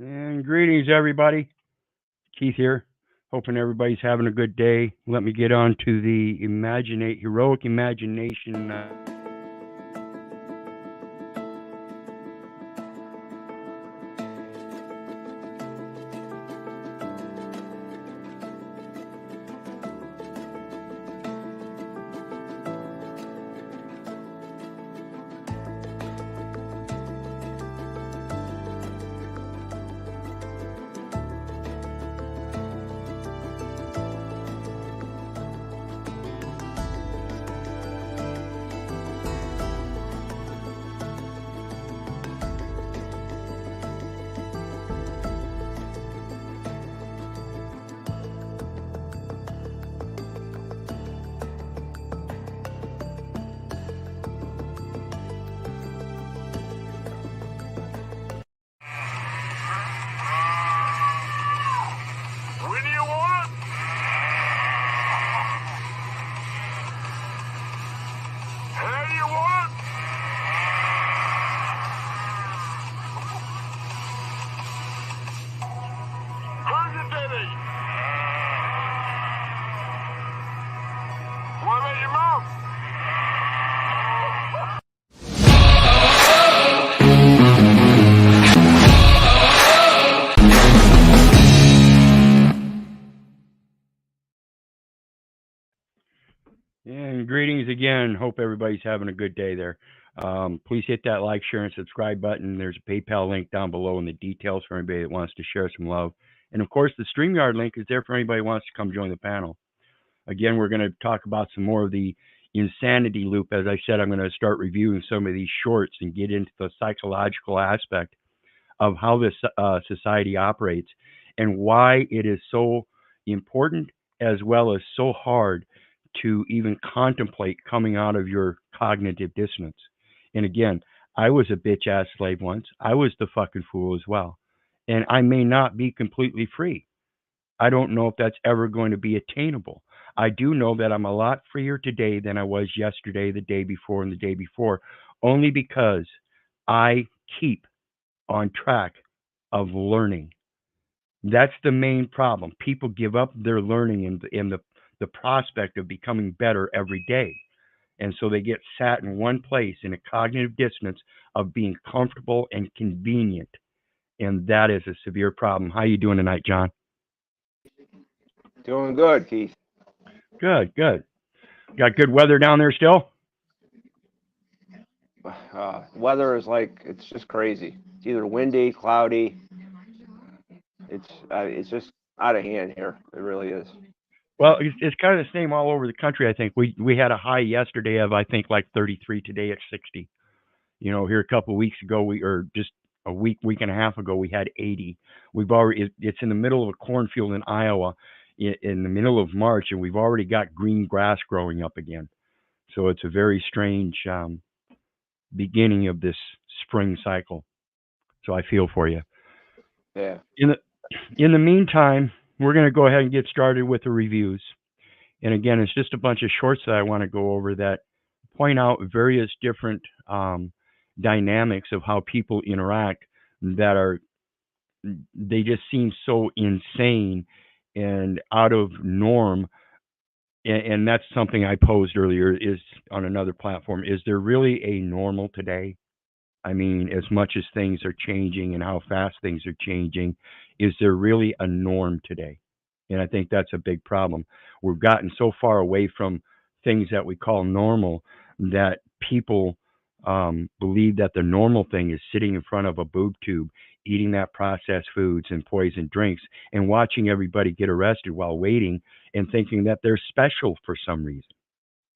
And greetings, everybody. Keith here. Hoping everybody's having a good day. Let me get on to the heroic imagination. When you want? How do you want? Who's your daddy? What about your mom? And greetings again. Hope everybody's having a good day there. Please hit that like, share, and subscribe button. There's a PayPal link down below in the details for anybody that wants to share some love. And of course, the StreamYard link is there for anybody who wants to come join the panel. Again, we're going to talk about some more of the insanity loop. As I said, I'm going to start reviewing some of these shorts and get into the psychological aspect of how this society operates and why it is so important as well as so hard to even contemplate coming out of your cognitive dissonance. And again, I was a bitch ass slave once. I was the fucking fool as well. And I may not be completely free. I don't know if that's ever going to be attainable. I do know that I'm a lot freer today than I was yesterday, the day before, and the day before, only because I keep on track of learning. That's the main problem. People give up their learning in the prospect of becoming better every day. And so they get sat in one place in a cognitive dissonance of being comfortable and convenient. And that is a severe problem. How you doing tonight, John? Doing good, Keith. Good, good. Got good weather down there still? Weather is it's just crazy. It's either windy, cloudy. It's just out of hand here. It really is. Well, it's kind of the same all over the country. I think we had a high yesterday of I think like 33. Today it's 60. You know, here a couple of weeks ago or just a week and a half ago we had 80. It's in the middle of a cornfield in Iowa in the middle of March, and we've already got green grass growing up again. So it's a very strange beginning of this spring cycle. So I feel for you. Yeah. In the meantime, we're going to go ahead and get started with the reviews. And again, it's just a bunch of shorts that I want to go over that point out various different dynamics of how people interact they just seem so insane and out of norm. And that's something I posed earlier is on another platform. Is there really a normal today? I mean, as much as things are changing and how fast things are changing, is there really a norm today? And I think that's a big problem. We've gotten so far away from things that we call normal that people believe that the normal thing is sitting in front of a boob tube, eating that processed foods and poisoned drinks, and watching everybody get arrested while waiting and thinking that they're special for some reason.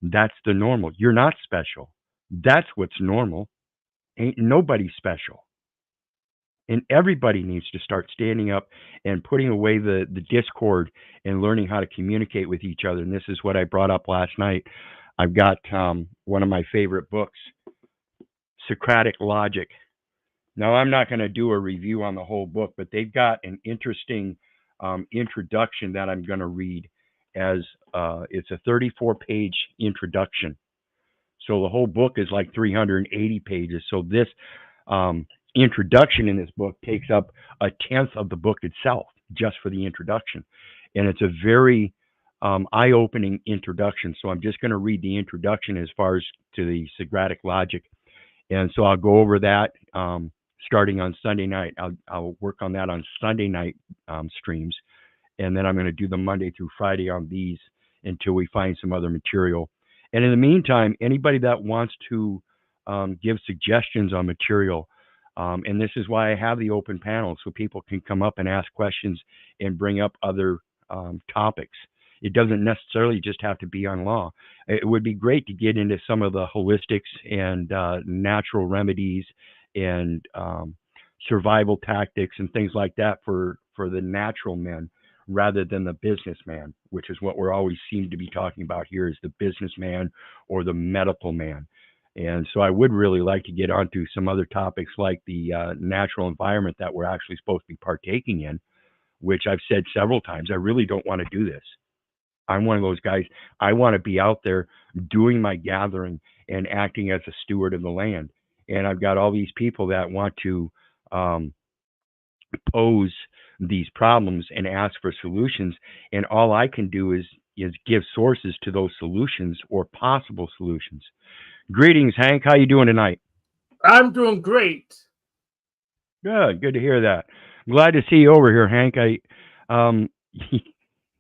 That's the normal. You're not special. That's what's normal. Ain't nobody special. And everybody needs to start standing up and putting away the discord and learning how to communicate with each other. And this is what I brought up last night. I've got one of my favorite books, Socratic Logic. Now, I'm not going to do a review on the whole book, but they've got an interesting introduction that I'm going to read as it's a 34-page introduction. So the whole book is like 380 pages. So this introduction in this book takes up a tenth of the book itself just for the introduction. And it's a very eye-opening introduction. So I'm just going to read the introduction as far as to the Socratic logic. And so I'll go over that starting on Sunday night. I'll work on that on Sunday night streams. And then I'm going to do the Monday through Friday on these until we find some other material. And in the meantime, anybody that wants to give suggestions on material, and this is why I have the open panel, so people can come up and ask questions and bring up other topics. It doesn't necessarily just have to be on law. It would be great to get into some of the holistics and natural remedies and survival tactics and things like that for the natural men rather than the businessman, which is what we're always seem to be talking about here, is the businessman or the medical man. And so I would really like to get onto some other topics like the natural environment that we're actually supposed to be partaking in, which I've said several times. I really don't want to do this. I'm one of those guys. I want to be out there doing my gathering and acting as a steward of the land. And I've got all these people that want to pose these problems and ask for solutions. And all I can do is give sources to those solutions or possible solutions. Greetings, Hank. How you doing tonight? I'm doing great. Good. Good to hear that. Glad to see you over here, Hank.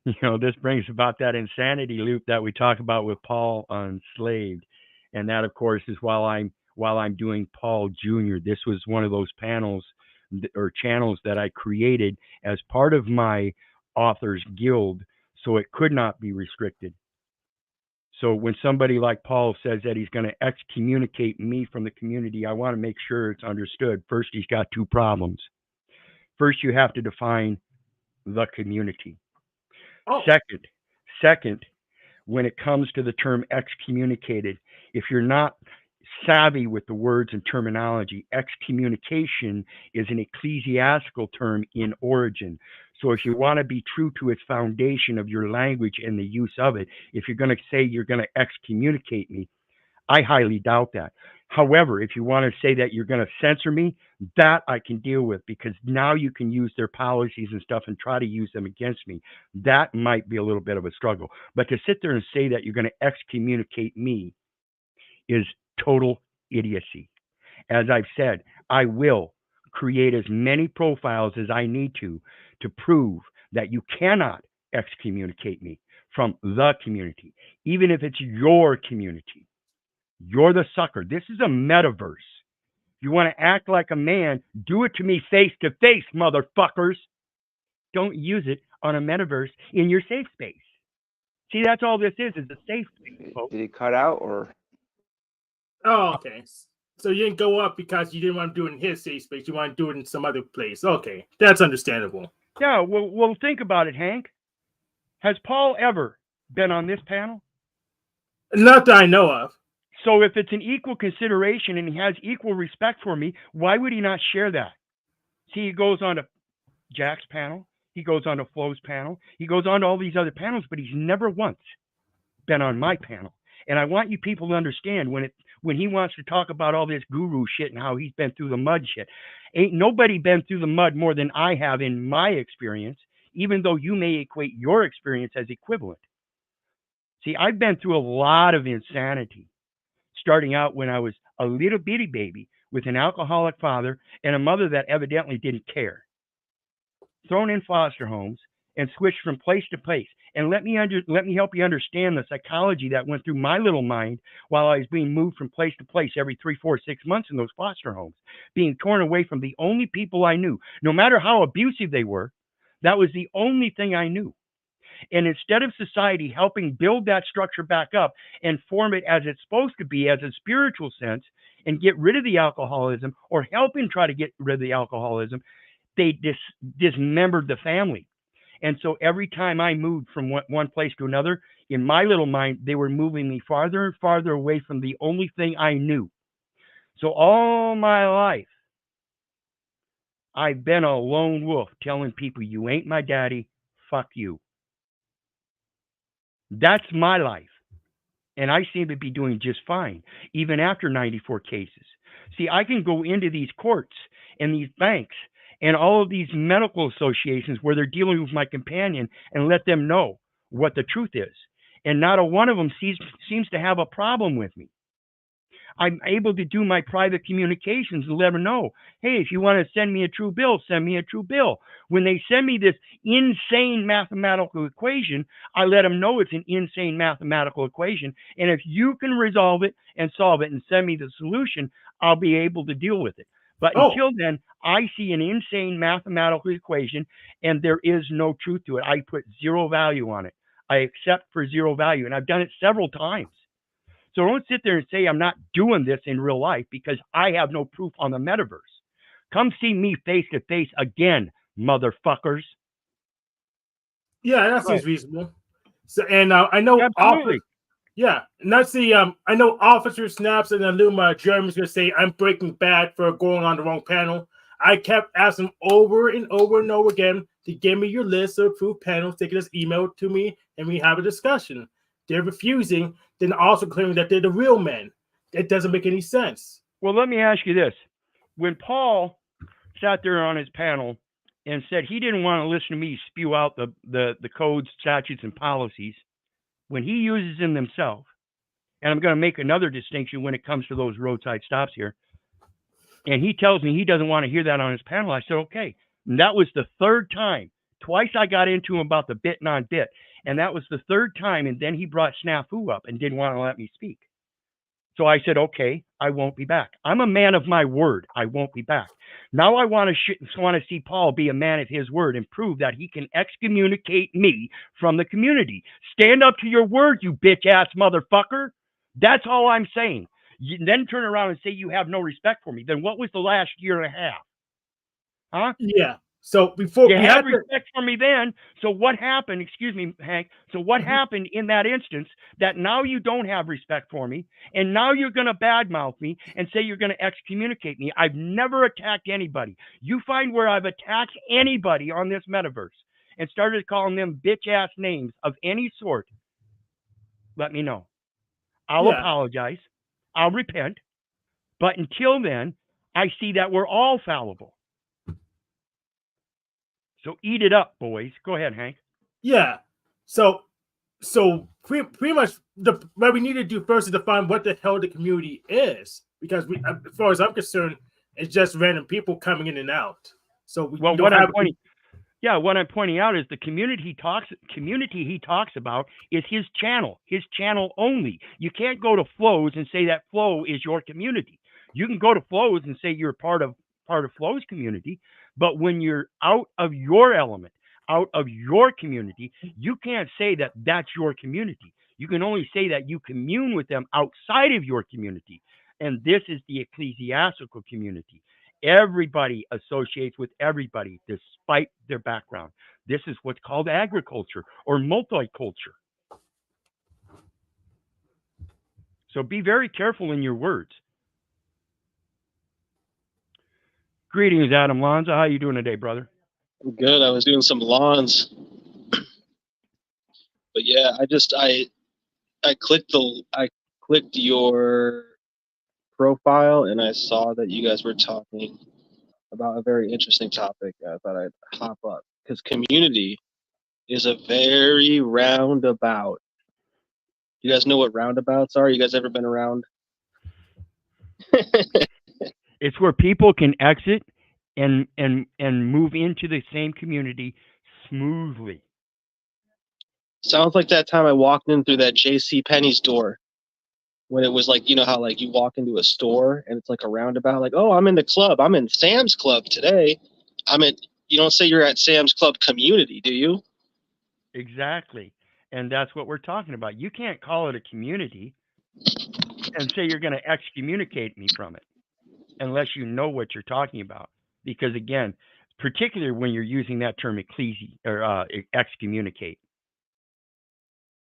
This brings about that insanity loop that we talk about with Paul Enslaved, and that, of course, is while I'm doing Paul Jr. This was one of those panels or channels that I created as part of my authors guild, so it could not be restricted. So when somebody like Paul says that he's going to excommunicate me from the community, I want to make sure it's understood. First, he's got two problems. First, you have to define the community. Oh. Second, when it comes to the term excommunicated, if you're not savvy with the words and terminology, excommunication is an ecclesiastical term in origin. So if you want to be true to its foundation of your language and the use of it, if you're going to say you're going to excommunicate me, I highly doubt that. However, if you want to say that you're going to censor me, that I can deal with, because now you can use their policies and stuff and try to use them against me. That might be a little bit of a struggle. But to sit there and say that you're going to excommunicate me is total idiocy. As I've said, I will create as many profiles as I need to prove that you cannot excommunicate me from the community, even if it's your community. You're the sucker. This is a metaverse. If you want to act like a man, do it to me face to face, motherfuckers. Don't use it on a metaverse in your safe space. See, that's all this is a safe space, folks. Did he cut out or? Oh, okay. So you didn't go up because you didn't want to do it in his safe space. You want to do it in some other place. Okay, that's understandable. Yeah, well, think about it, Hank. Has Paul ever been on this panel? Not that I know of. So if it's an equal consideration and he has equal respect for me, why would he not share that? See, he goes on to Jack's panel. He goes on to Flo's panel. He goes on to all these other panels, but he's never once been on my panel. And I want you people to understand when he wants to talk about all this guru shit and how he's been through the mud shit. Ain't nobody been through the mud more than I have in my experience, even though you may equate your experience as equivalent. See, I've been through a lot of insanity, starting out when I was a little bitty baby with an alcoholic father and a mother that evidently didn't care. Thrown in foster homes and switched from place to place. And let me help you understand the psychology that went through my little mind while I was being moved from place to place every 3, 4, 6 months in those foster homes, being torn away from the only people I knew. No matter how abusive they were, that was the only thing I knew. And instead of society helping build that structure back up and form it as it's supposed to be, as a spiritual sense, and get rid of the alcoholism or helping try to get rid of the alcoholism, they dismembered the family. And so every time I moved from one place to another, in my little mind, they were moving me farther and farther away from the only thing I knew. So all my life, I've been a lone wolf telling people, you ain't my daddy, fuck you. That's my life. And I seem to be doing just fine, even after 94 cases. See, I can go into these courts and these banks and all of these medical associations where they're dealing with my companion and let them know what the truth is. And not a one of them seems to have a problem with me. I'm able to do my private communications and let them know, hey, if you want to send me a true bill, send me a true bill. When they send me this insane mathematical equation, I let them know it's an insane mathematical equation. And if you can resolve it and solve it and send me the solution, I'll be able to deal with it. But until then, I see an insane mathematical equation and there is no truth to it. I put zero value on it. I accept for zero value. And I've done it several times. So don't sit there and say I'm not doing this in real life because I have no proof on the metaverse. Come see me face to face again, motherfuckers. Yeah, that seems reasonable. So, and I know, absolutely. And that's the I know Officer Snaps and Illuma Jeremy's gonna say I'm Breaking Bad for going on the wrong panel. I kept asking over and over and over again to give me your list of approved panels. They can just email it to me and we have a discussion. They're refusing, then also claiming that they're the real men. It doesn't make any sense. Well, let me ask you this. When Paul sat there on his panel and said he didn't want to listen to me spew out the codes, statutes, and policies, when he uses them himself, and I'm going to make another distinction when it comes to those roadside stops here, and he tells me he doesn't want to hear that on his panel, I said, okay. And that was the third time. Twice I got into him about the bit non-bit. And that was the third time. And then he brought snafu up and didn't want to let me speak. So I said, okay, I won't be back. I'm a man of my word. I won't be back. Now I want to see Paul be a man of his word and prove that he can excommunicate me from the community. Stand up to your word, you bitch ass motherfucker. That's all I'm saying. You then turn around and say you have no respect for me. Then what was the last year and a half? Huh? Yeah. So before you had respect for me then. So what happened? Excuse me, Hank. So what happened in that instance that now you don't have respect for me, and now you're going to badmouth me and say you're going to excommunicate me? I've never attacked anybody. You find where I've attacked anybody on this metaverse and started calling them bitch ass names of any sort. Let me know. I'll apologize. I'll repent. But until then, I see that we're all fallible. So eat it up, boys. Go ahead, Hank. Yeah. So pretty much what we need to do first is define what the hell the community is, because we, as far as I'm concerned, it's just random people coming in and out. So what I'm pointing out is the community he talks about is his channel only. You can't go to Flows and say that Flow is your community. You can go to Flows and say you're part of Flow's community, but when you're out of your element, out of your community, you can't say that that's your community. You can only say that you commune with them outside of your community. And this is the ecclesiastical community. Everybody associates with everybody despite their background. This is what's called agriculture or multiculture. So be very careful in your words. Greetings, Adam Lanza. How you doing today, brother? I'm good. I was doing some lawns. But yeah, I clicked your profile and I saw that you guys were talking about a very interesting topic. I thought I'd hop up because community is a very roundabout. You guys know what roundabouts are? You guys ever been around? It's where people can exit and move into the same community smoothly. Sounds like that time I walked in through that J.C. Penney's door when it was like, you know how like you walk into a store and it's like a roundabout, like, oh, I'm in the club. I'm in Sam's Club today. You don't say you're at Sam's Club community, do you? Exactly. And that's what we're talking about. You can't call it a community and say you're going to excommunicate me from it unless you know what you're talking about. Because again, particularly when you're using that term excommunicate,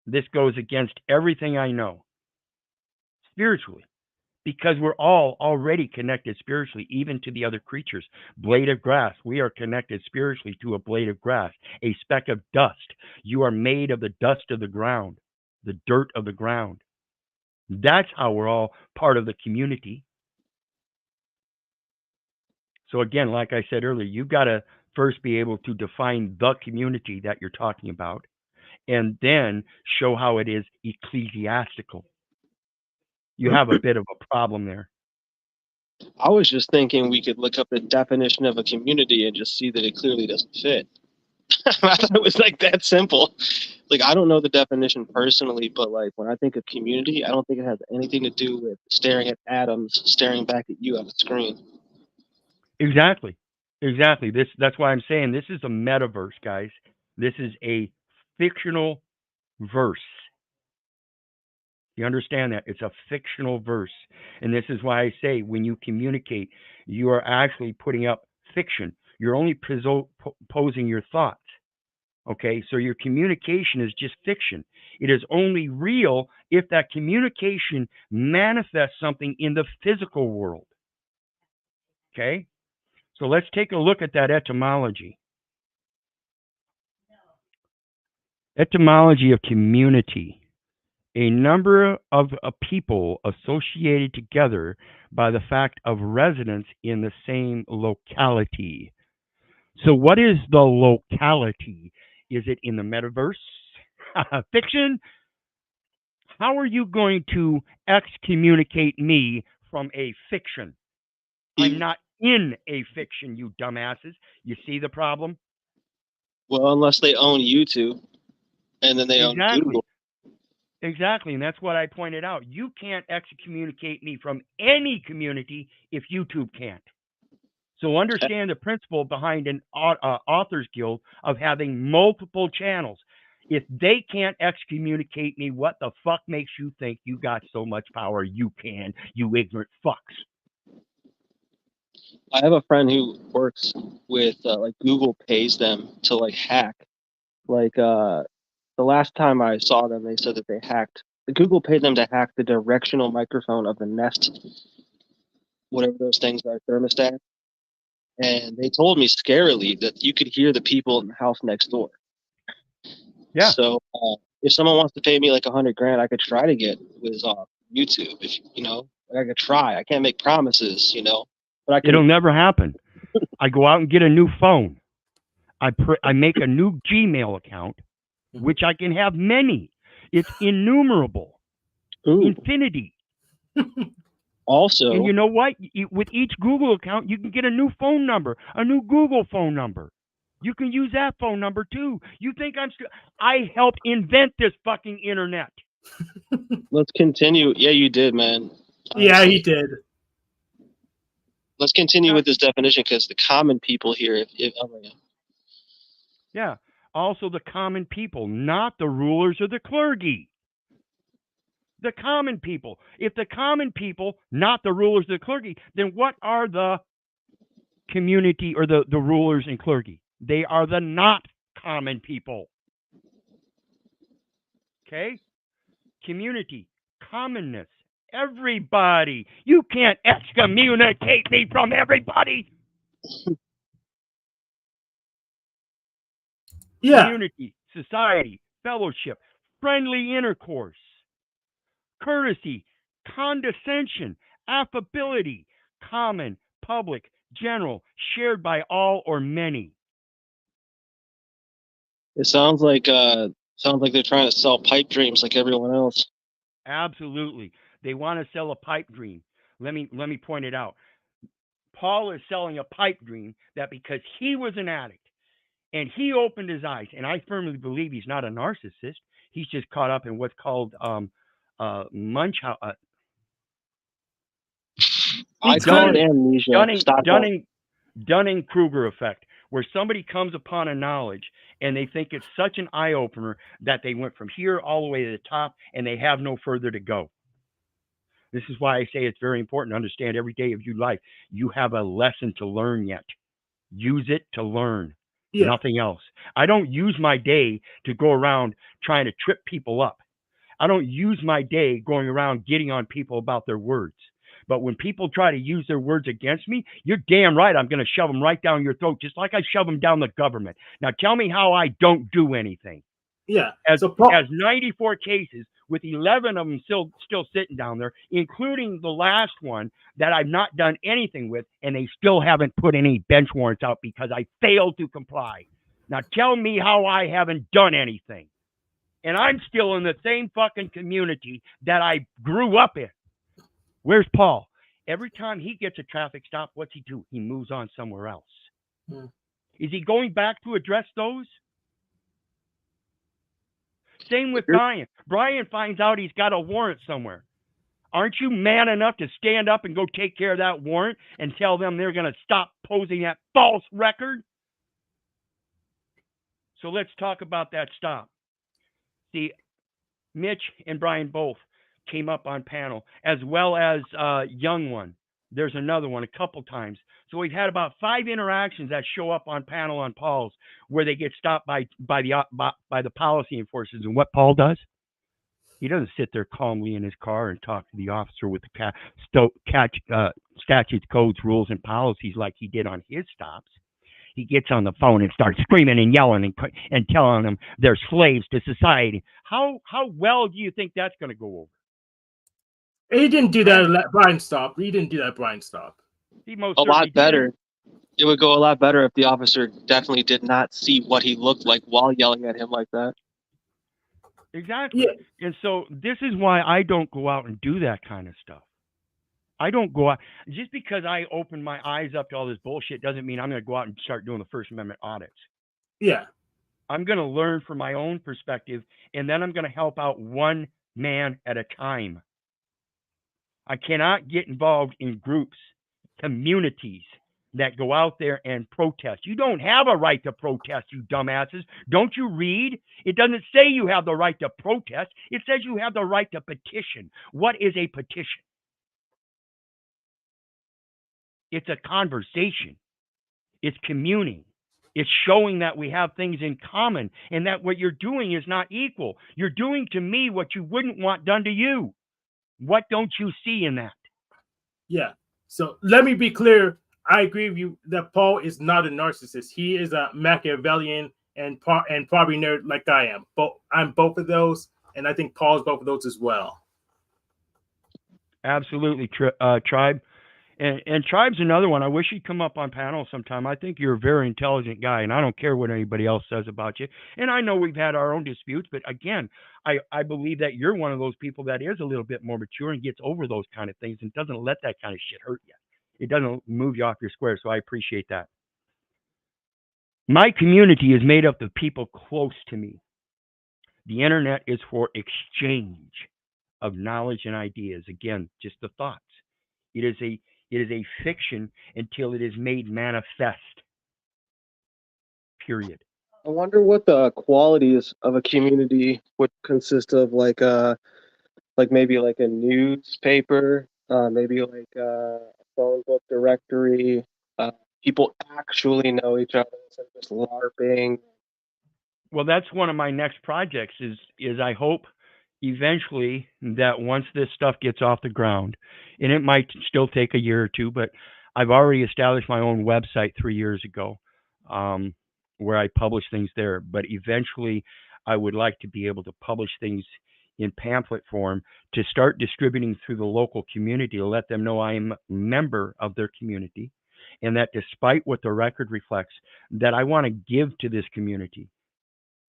this goes against everything I know spiritually, because we're all already connected spiritually, even to the other creatures. Blade of grass, we are connected spiritually to a blade of grass. A speck of dust, you are made of the dust of the ground, the dirt of the ground. That's how we're all part of the community. So again, like I said earlier, you've got to first be able to define the community that you're talking about, and then show how it is ecclesiastical. You have a bit of a problem there. I was just thinking we could look up the definition of a community and just see that it clearly doesn't fit. I thought it was like that simple. Like, I don't know the definition personally, but like when I think of community, I don't think it has anything to do with staring at atoms staring back at you on the screen. Exactly. That's why I'm saying this is a metaverse, guys. This is a fictional verse. You understand that? It's a fictional verse. And this is why I say when you communicate, you are actually putting up fiction. You're only posing your thoughts. Okay? So your communication is just fiction. It is only real if that communication manifests something in the physical world. Okay? So let's take a look at that etymology. Etymology of community. A number of people associated together by the fact of residence in the same locality. So what is the locality? Is it in the metaverse? Fiction? How are you going to excommunicate me from a fiction? I'm not in a fiction, you dumbasses. You see the problem? Well, unless they own YouTube, and then they own Google. Exactly, and that's what I pointed out. You can't excommunicate me from any community if YouTube can't. So understand the principle behind an authors guild of having multiple channels. If they can't excommunicate me, what the fuck makes you think you got so much power you can, you ignorant fucks? I have a friend who works with like Google pays them to like hack. Like the last time I saw them, they said that they hacked. Google paid them to hack the directional microphone of the Nest, whatever those things are, thermostat. And they told me scarily that you could hear the people in the house next door. Yeah. So if someone wants to pay me like $100,000, I could try to get Wiz off YouTube. If you know, I could try. I can't make promises, you know. But I can. It'll never happen. I go out and get a new phone. I make a new Gmail account, which I can have many. It's innumerable. Ooh. Infinity. Also, and you know what? With each Google account, you can get a new phone number, a new Google phone number. You can use that phone number too. You think I helped invent this fucking internet. Let's continue. Yeah, you did, man. Yeah, he did. Let's continue with this definition because the common people here, Yeah. Also the common people, not the rulers or the clergy. The common people. If the common people, not the rulers or the clergy, then what are the community or the rulers and clergy? They are the not common people. Okay? Community, commonness, everybody. You can't excommunicate me from everybody. Yeah. Community, society, fellowship, friendly intercourse, courtesy, condescension, affability, common, public, general, shared by all or many. It sounds like they're trying to sell pipe dreams like everyone else. Absolutely. They want to sell a pipe dream. Let me point it out. Paul is selling a pipe dream that because he was an addict and he opened his eyes, and I firmly believe he's not a narcissist. He's just caught up in what's called Dunning-Kruger effect, where somebody comes upon a knowledge and they think it's such an eye-opener that they went from here all the way to the top and they have no further to go. This is why I say it's very important to understand every day of your life. You have a lesson to learn yet. Use it to learn. Yeah. Nothing else. I don't use my day to go around trying to trip people up. I don't use my day going around getting on people about their words. But when people try to use their words against me, you're damn right I'm going to shove them right down your throat, just like I shove them down the government. Now tell me how I don't do anything. Yeah. As 94 cases with 11 of them still sitting down there, including the last one that I've not done anything with, and they still haven't put any bench warrants out because I failed to comply. Now tell me how I haven't done anything. And I'm still in the same fucking community that I grew up in. Where's Paul? Every time he gets a traffic stop, what's he do? He moves on somewhere else. Is he going back to address those? Same with Brian. Brian finds out he's got a warrant somewhere. Aren't you man enough to stand up and go take care of that warrant and tell them they're going to stop posing that false record? So let's talk about that stop. See, Mitch and Brian both came up on panel, as well as Young One. There's another one a couple times. So we've had about 5 interactions that show up on panel on Paul's where they get stopped by the policy enforcers. And what Paul does, he doesn't sit there calmly in his car and talk to the officer with the statutes, codes, rules, and policies like he did on his stops. He gets on the phone and starts screaming and yelling and telling them they're slaves to society. How well do you think that's going to go over? He didn't do that at Brian stop. He didn't do that at Brian stop. He most A lot better. Did. It would go a lot better if the officer definitely did not see what he looked like while yelling at him like that. Exactly. Yeah. And so this is why I don't go out and do that kind of stuff. I don't go out. Just because I open my eyes up to all this bullshit doesn't mean I'm going to go out and start doing the First Amendment audits. Yeah. I'm going to learn from my own perspective, and then I'm going to help out one man at a time. I cannot get involved in groups, communities that go out there and protest. You don't have a right to protest, you dumbasses. Don't you read? It doesn't say you have the right to protest. It says you have the right to petition. What is a petition? It's a conversation. It's communing. It's showing that we have things in common and that what you're doing is not equal. You're doing to me what you wouldn't want done to you. What don't you see in that? Yeah. So let me be clear. I agree with you that Paul is not a narcissist. He is a Machiavellian and probably nerd like I am. But I'm both of those, and I think Paul's both of those as well. Absolutely, Tribe. And Tribe's another one. I wish he'd come up on panel sometime. I think you're a very intelligent guy, and I don't care what anybody else says about you. And I know we've had our own disputes, but again, I believe that you're one of those people that is a little bit more mature and gets over those kind of things and doesn't let that kind of shit hurt you. It doesn't move you off your square, so I appreciate that. My community is made up of people close to me. The internet is for exchange of knowledge and ideas. Again, just the thoughts. It is a fiction until it is made manifest. Period. I wonder what the qualities of a community would consist of, like maybe like a newspaper, maybe like a phone book directory. People actually know each other instead of just LARPing. Well, that's one of my next projects. Is I hope eventually that once this stuff gets off the ground, and it might still take a year or two, but I've already established my own website 3 years ago, where I publish things there. But eventually, I would like to be able to publish things in pamphlet form to start distributing through the local community to let them know I am a member of their community, and that despite what the record reflects, that I want to give to this community.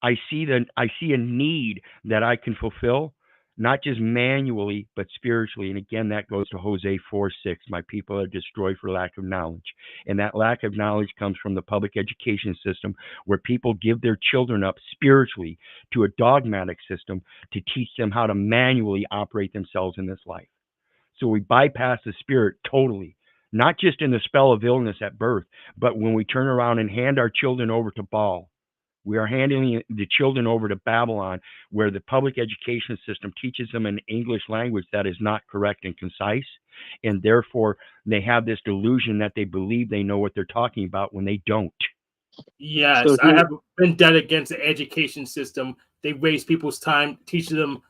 I see a need that I can fulfill, not just manually, but spiritually. And again, that goes to Hosea 4:6. My people are destroyed for lack of knowledge. And that lack of knowledge comes from the public education system, where people give their children up spiritually to a dogmatic system to teach them how to manually operate themselves in this life. So we bypass the spirit totally, not just in the spell of illness at birth, but when we turn around and hand our children over to Baal. We are handing the children over to Babylon, where the public education system teaches them an English language that is not correct and concise. And therefore, they have this delusion that they believe they know what they're talking about when they don't. Yes, so I have been dead against the education system. They waste people's time teaching them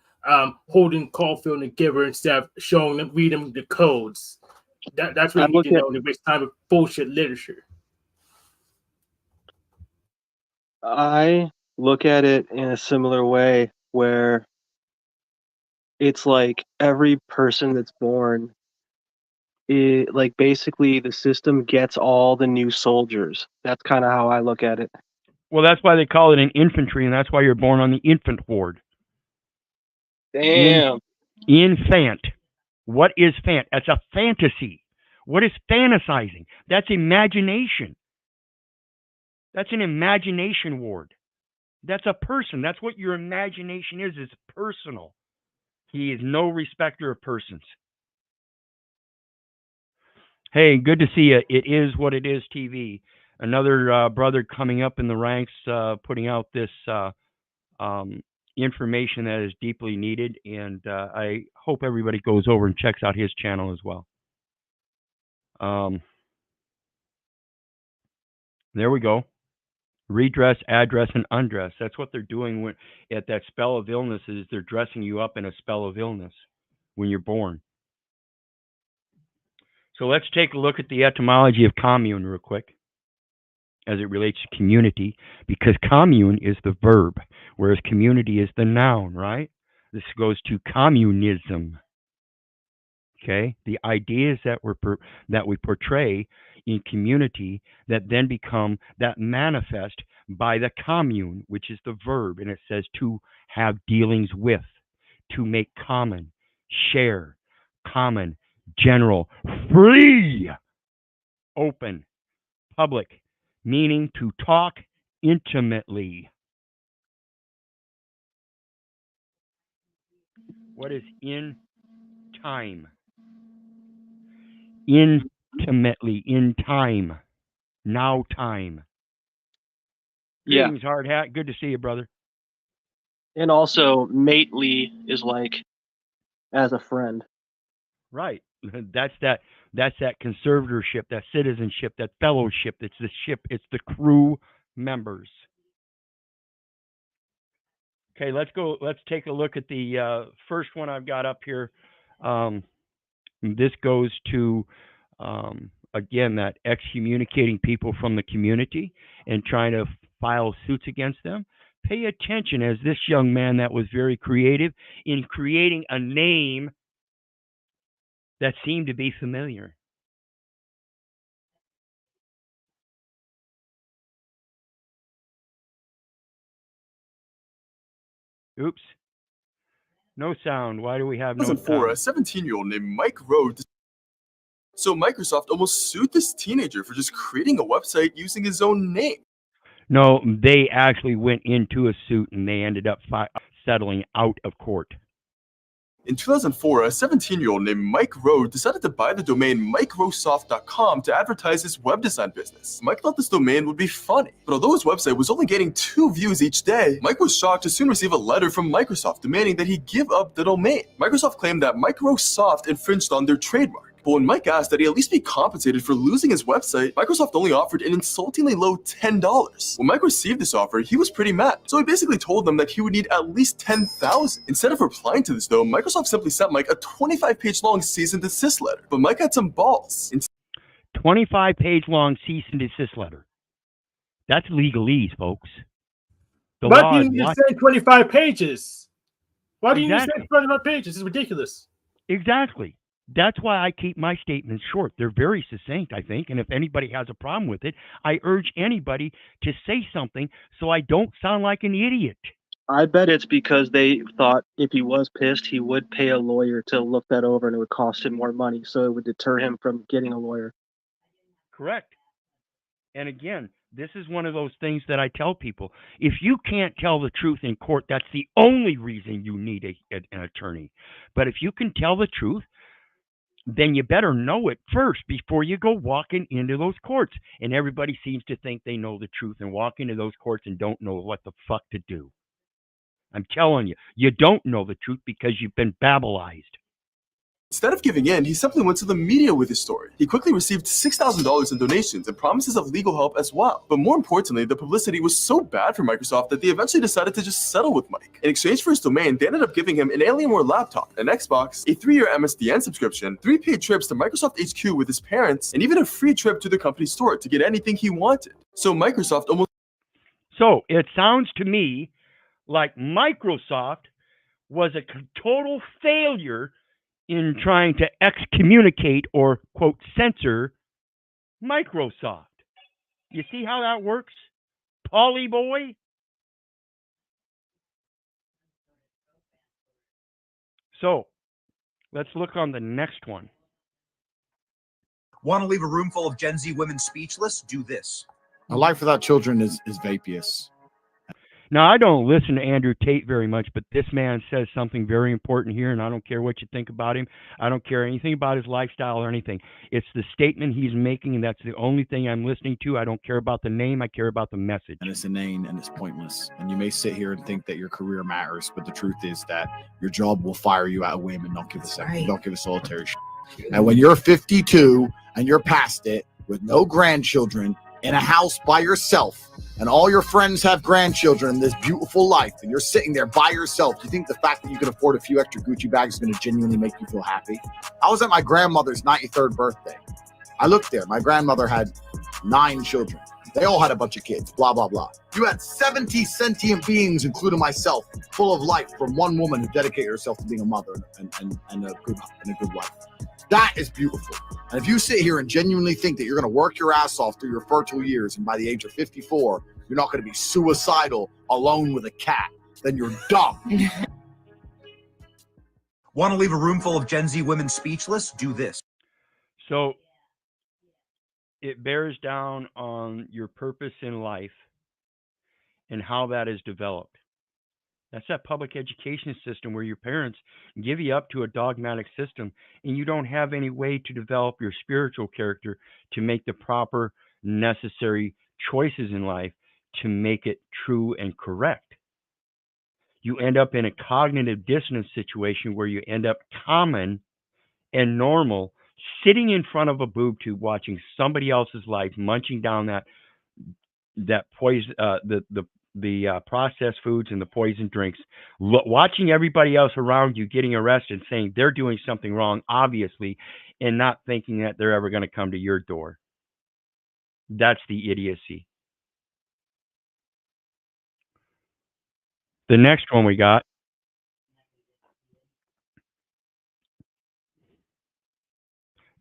Holden Caulfield and Giver instead of showing them, read them the codes. That's what you need to know. They waste time with bullshit literature. I look at it in a similar way, where it's like every person that's born, like basically the system gets all the new soldiers. That's kind of how I look at it. Well, that's why they call it an infantry, and that's why you're born on the infant ward. Damn. Infant. What is fant? That's a fantasy. What is fantasizing? That's imagination. That's an imagination ward. That's a person. That's what your imagination is. It's personal. He is no respecter of persons. Hey, good to see you. It is what it is TV. Another brother coming up in the ranks, putting out this information that is deeply needed. And I hope everybody goes over and checks out his channel as well. There we go. Redress, address, and undress. That's what they're doing at that spell of illness. Is they're dressing you up in a spell of illness when you're born. So let's take a look at the etymology of commune real quick as it relates to community, because commune is the verb, whereas community is the noun, right? This goes to communism. Okay, the ideas that we portray in community that then become, that manifest by the commune, which is the verb, and it says to have dealings with, to make common, share, common, general, free, open, public, meaning to talk intimately. What is in time? Intimately, in time, now time. Yeah. Greetings, Hard Hat. Good to see you, brother. And also, mately is like as a friend. Right. That's that conservatorship, that citizenship, that fellowship. It's the ship. It's the crew members. Okay, let's go. Let's take a look at the first one I've got up here. This goes to, again, that excommunicating people from the community and trying to file suits against them. Pay attention, as this young man that was very creative in creating a name that seemed to be familiar. Oops. No sound. Why do we have no sound? 2004, a 17-year-old named Mike Rowe. So Microsoft almost sued this teenager for just creating a website using his own name. No, they actually went into a suit and they ended up settling out of court. In 2004, a 17-year-old named Mike Rowe decided to buy the domain mikerosoft.com to advertise his web design business. Mike thought this domain would be funny, but although his website was only getting 2 views each day, Mike was shocked to soon receive a letter from Microsoft demanding that he give up the domain. Microsoft claimed that Microsoft infringed on their trademark. But when Mike asked that he at least be compensated for losing his website, Microsoft only offered an insultingly low $10. When Mike received this offer, he was pretty mad. So he basically told them that he would need at least $10,000. Instead of replying to this though, Microsoft simply sent Mike a 25-page long cease and desist letter. But Mike had some balls. 25-page long cease and desist letter. That's legalese, folks. Why do you need to say 25 pages? Why do you need to say 25 pages? It's ridiculous. Exactly. That's why I keep my statements short. They're very succinct, I think. And if anybody has a problem with it, I urge anybody to say something so I don't sound like an idiot. I bet it's because they thought if he was pissed, he would pay a lawyer to look that over and it would cost him more money. So it would deter him from getting a lawyer. Correct. And again, this is one of those things that I tell people. If you can't tell the truth in court, that's the only reason you need an attorney. But if you can tell the truth, then you better know it first before you go walking into those courts. And everybody seems to think they know the truth and walk into those courts and don't know what the fuck to do. I'm telling you, you don't know the truth because you've been babblized. Instead of giving in, he simply went to the media with his story. He quickly received $6,000 in donations and promises of legal help as well. But more importantly, the publicity was so bad for Microsoft that they eventually decided to just settle with Mike. In exchange for his domain, they ended up giving him an Alienware laptop, an Xbox, a 3-year MSDN subscription, 3 paid trips to Microsoft HQ with his parents, and even a free trip to the company store to get anything he wanted. So Microsoft almost... So it sounds to me like Microsoft was a total failure in trying to excommunicate or, quote, censor Microsoft. You see how that works, Polly boy? So let's look on the next one. Want to leave a room full of Gen Z women speechless? Do this. A life without children is vapious. Now, I don't listen to Andrew Tate very much, but this man says something very important here, and I don't care what you think about him. I don't care anything about his lifestyle or anything. It's the statement he's making, and that's the only thing I'm listening to. I don't care about the name. I care about the message. And it's inane and it's pointless. And you may sit here and think that your career matters, but the truth is that your job will fire you at a whim and not give a second. Don't give a solitary shit. And when you're 52 and you're past it with no grandchildren in a house by yourself, and all your friends have grandchildren in this beautiful life, and you're sitting there by yourself, you think the fact that you can afford a few extra Gucci bags is going to genuinely make you feel happy? I was at my grandmother's 93rd birthday. I looked there. My grandmother had 9 children. They all had a bunch of kids, blah, blah, blah. You had 70 sentient beings, including myself, full of life from one woman who dedicated herself to being a mother and a good wife. That is beautiful. And if you sit here and genuinely think that you're going to work your ass off through your fertile years, and by the age of 54, you're not going to be suicidal alone with a cat, then you're dumb. Want to leave a room full of Gen Z women speechless? Do this. So it bears down on your purpose in life and how that is developed. That's that public education system where your parents give you up to a dogmatic system, and you don't have any way to develop your spiritual character to make the proper, necessary choices in life to make it true and correct. You end up in a cognitive dissonance situation where you end up common and normal, sitting in front of a boob tube watching somebody else's life, munching down that poison, the processed foods and the poison drinks, watching everybody else around you getting arrested, saying they're doing something wrong, obviously, and not thinking that they're ever going to come to your door. That's the idiocy. The next one we got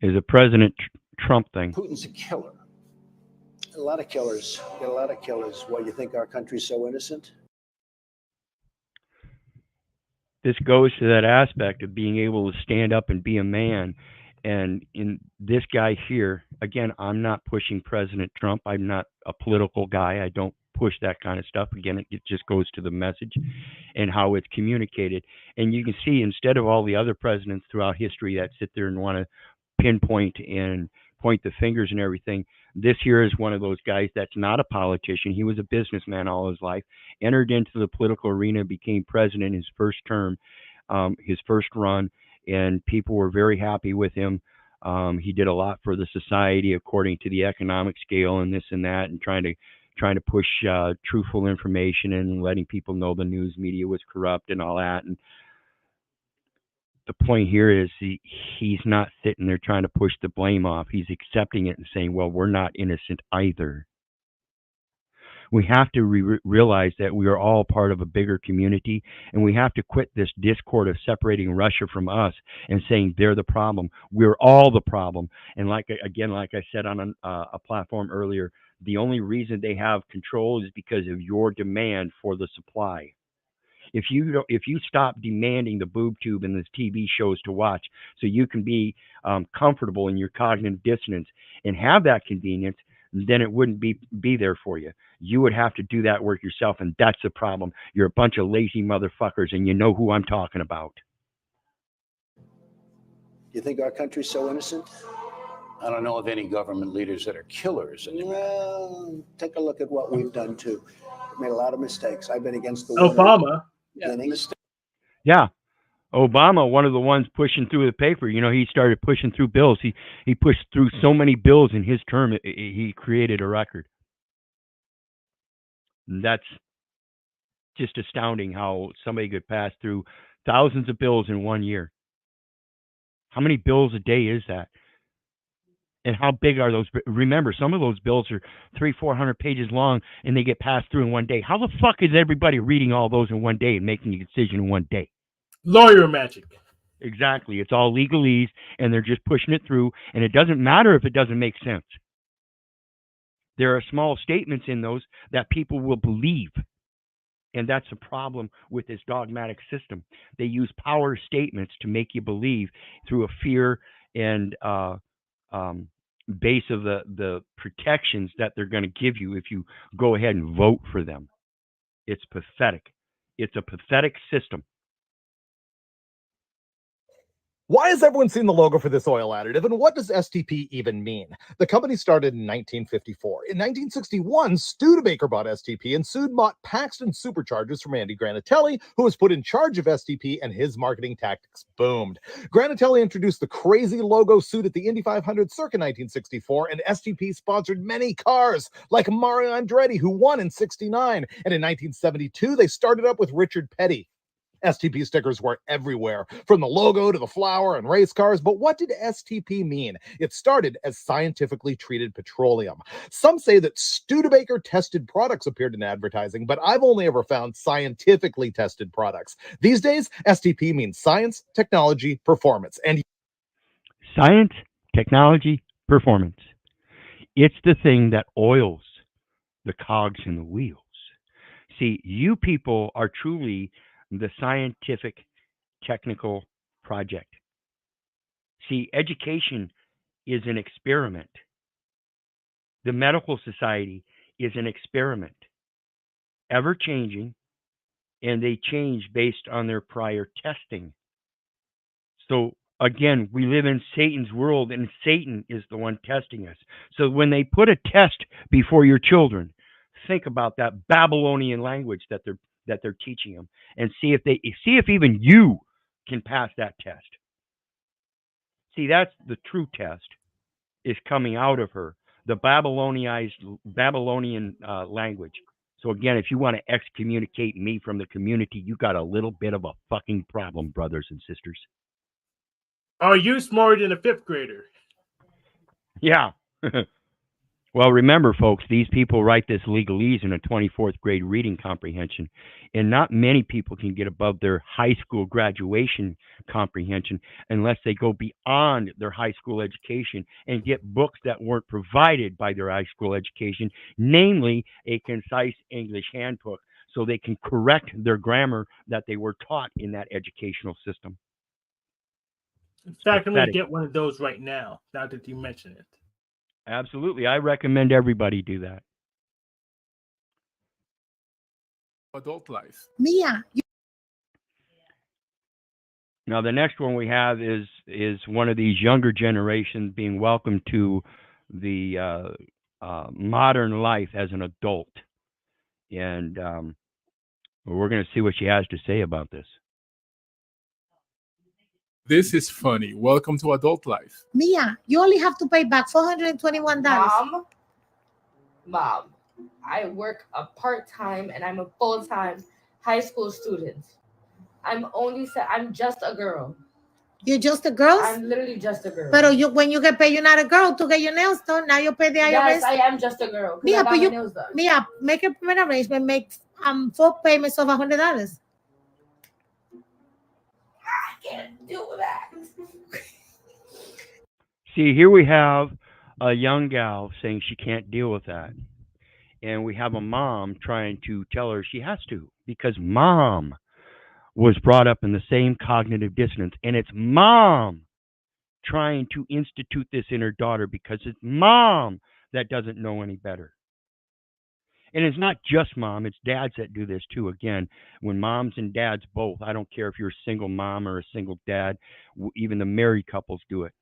is a President Trump thing. Putin's a killer. A lot of killers. Get a lot of killers. Why, you think our country's so innocent? This goes to that aspect of being able to stand up and be a man. And in this guy here, again, I'm not pushing President Trump. I'm not a political guy. I don't push that kind of stuff. Again, it just goes to the message and how it's communicated. And you can see, instead of all the other presidents throughout history that sit there and want to pinpoint and point the fingers and everything, this here is one of those guys that's not a politician. He was a businessman all his life, entered into the political arena, became president his first term, his first run, and people were very happy with him. He did a lot for the society according to the economic scale and this and that, and trying to push truthful information and letting people know the news media was corrupt and all that. And the point here is he's not sitting there trying to push the blame off. He's accepting it and saying, well, we're not innocent either. We have to realize that we are all part of a bigger community, and we have to quit this discord of separating Russia from us and saying they're the problem. We're all the problem. And like I said on a platform earlier, the only reason they have control is because of your demand for the supply. If you stop demanding the boob tube and the TV shows to watch so you can be comfortable in your cognitive dissonance and have that convenience, then it wouldn't be there for you. You would have to do that work yourself, and that's the problem. You're a bunch of lazy motherfuckers, and you know who I'm talking about. You think our country's so innocent? I don't know of any government leaders that are killers. Well, take a look at what we've done too. We've made a lot of mistakes. I've been against the Obama. Yeah. Obama, one of the ones pushing through the paper, he started pushing through bills. He pushed through so many bills in his term, he created a record. And that's just astounding how somebody could pass through thousands of bills in 1 year. How many bills a day is that? And how big are those? Remember, some of those bills are 300-400 pages long, and they get passed through in 1 day. How the fuck is everybody reading all those in 1 day and making a decision in 1 day? Lawyer magic. Exactly. It's all legalese, and they're just pushing it through, and it doesn't matter if it doesn't make sense. There are small statements in those that people will believe. And that's the problem with this dogmatic system. They use power statements to make you believe through a fear and base of the protections that they're going to give you if you go ahead and vote for them. It's pathetic. It's a pathetic system. Why has everyone seen the logo for this oil additive, and what does STP even mean? The company started in 1954. In 1961, Studebaker bought STP and sued bought Paxton superchargers from Andy Granatelli, who was put in charge of STP, and his marketing tactics boomed. Granatelli introduced the crazy logo suit at the Indy 500 circa 1964, and STP sponsored many cars, like Mario Andretti, who won in 69. And in 1972, they started up with Richard Petty. STP stickers were everywhere, from the logo to the flower and race cars. But what did STP mean? It started as scientifically treated petroleum. Some say that Studebaker tested products appeared in advertising, but I've only ever found scientifically tested products. These days, STP means science, technology, performance. And science, technology, performance. It's the thing that oils the cogs in the wheels. See, you people are truly the scientific technical project. See, education is an experiment. The medical society is an experiment, ever changing, and they change based on their prior testing. So again, we live in Satan's world, and Satan is the one testing us. So when they put a test before your children, think about that Babylonian language that they're teaching them, and see if even you can pass that test. See, that's the true test is coming out of her, the Babylonian language. So again, if you want to excommunicate me from the community, you got a little bit of a fucking problem, brothers and sisters. Are you smarter than a fifth grader? Yeah. Well, remember, folks, these people write this legalese in a 24th grade reading comprehension, and not many people can get above their high school graduation comprehension unless they go beyond their high school education and get books that weren't provided by their high school education, namely a concise English handbook, so they can correct their grammar that they were taught in that educational system. In fact, I'm going to get one of those right now that you mention it. Absolutely. I recommend everybody do that. Adult life. Mia. Now, the next one we have is one of these younger generations being welcomed to the modern life as an adult. And we're going to see what she has to say about this. This is funny. Welcome to adult life. Mia, you only have to pay back $421. Mom, I work a part-time and I'm a full-time high school student. I'm just a girl. You're just a girl? I'm literally just a girl. But when you get paid, you're not a girl to get your nails done. Now you pay the IRS. Yes, I am just a girl. Mia, but nails done. Mia, make a payment arrangement. Make 4 payments of $100. I can't do that. See, here we have a young gal saying she can't deal with that. And we have a mom trying to tell her she has to, because mom was brought up in the same cognitive dissonance. And it's mom trying to institute this in her daughter because it's mom that doesn't know any better. And it's not just mom, it's dads that do this too. Again, when moms and dads both, I don't care if you're a single mom or a single dad, even the married couples do it.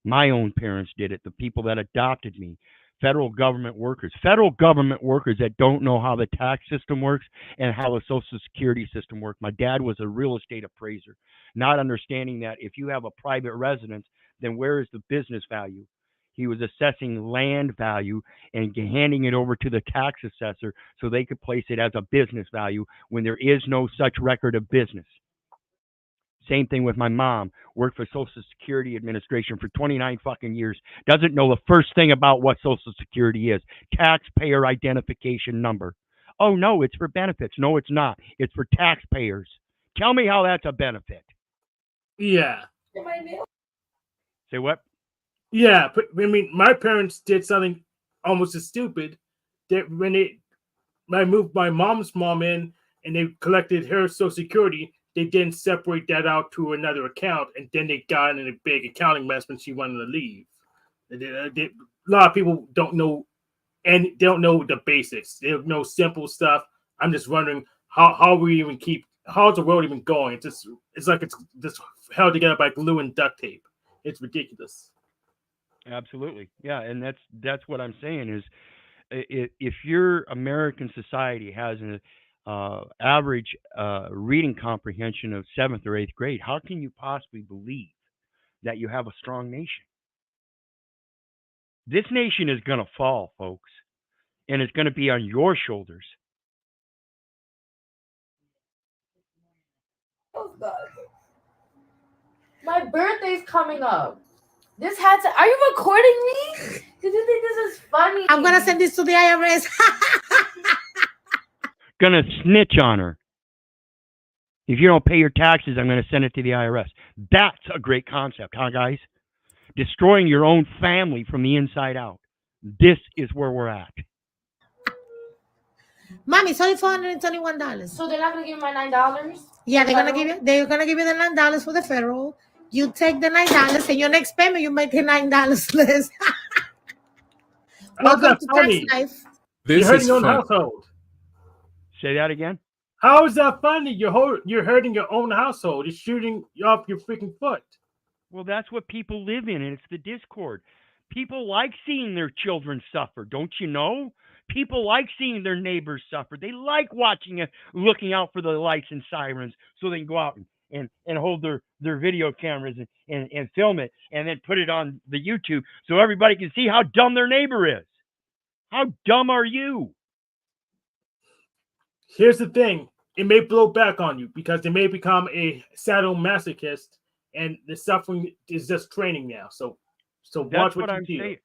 My own parents did it, the people that adopted me, federal government workers that don't know how the tax system works and how the Social Security system works. My dad was a real estate appraiser, not understanding that if you have a private residence, then where is the business value? He was assessing land value and handing it over to the tax assessor so they could place it as a business value when there is no such record of business. Same thing with my mom. Worked for Social Security Administration for 29 fucking years. Doesn't know the first thing about what Social Security is. Taxpayer identification number. Oh, no, it's for benefits. No, it's not. It's for taxpayers. Tell me how that's a benefit. Yeah. Say what? Yeah, but I mean, my parents did something almost as stupid. That when I moved my mom's mom in and they collected her Social Security, they didn't separate that out to another account, and then they got in a big accounting mess when she wanted to leave. A lot of people don't know, and they don't know the basics. They don't know simple stuff. I'm just wondering how's the world even going? It's like it's just held together by glue and duct tape. It's ridiculous. Absolutely. Yeah, and that's what I'm saying is if your American society has an average reading comprehension of 7th or 8th grade, how can you possibly believe that you have a strong nation? This nation is going to fall, folks, and it's going to be on your shoulders. Oh God. My birthday's coming up. This had to. Are you recording me? Did you think this is funny? I'm gonna send this to the IRS. Gonna snitch on her. If you don't pay your taxes, I'm gonna send it to the IRS. That's a great concept, huh, guys? Destroying your own family from the inside out. This is where we're at. Mommy, it's only $421. So they're not gonna give me my $9? Yeah, they're gonna give you the $9 for the federal. You take the $9, and your next payment you make $9 less. Welcome to tax life. You're hurting your own household. Say that again. How is that funny? You're hurting your own household. You're shooting off your freaking foot. Well, that's what people live in, and it's the discord. People like seeing their children suffer, don't you know? People like seeing their neighbors suffer. They like watching it, looking out for the lights and sirens so they can go out and hold their video cameras and film it and then put it on the YouTube so everybody can see how dumb their neighbor is. How dumb are you? Here's the thing. It may blow back on you because they may become a sadomasochist, and the suffering is just training now. So watch what you do.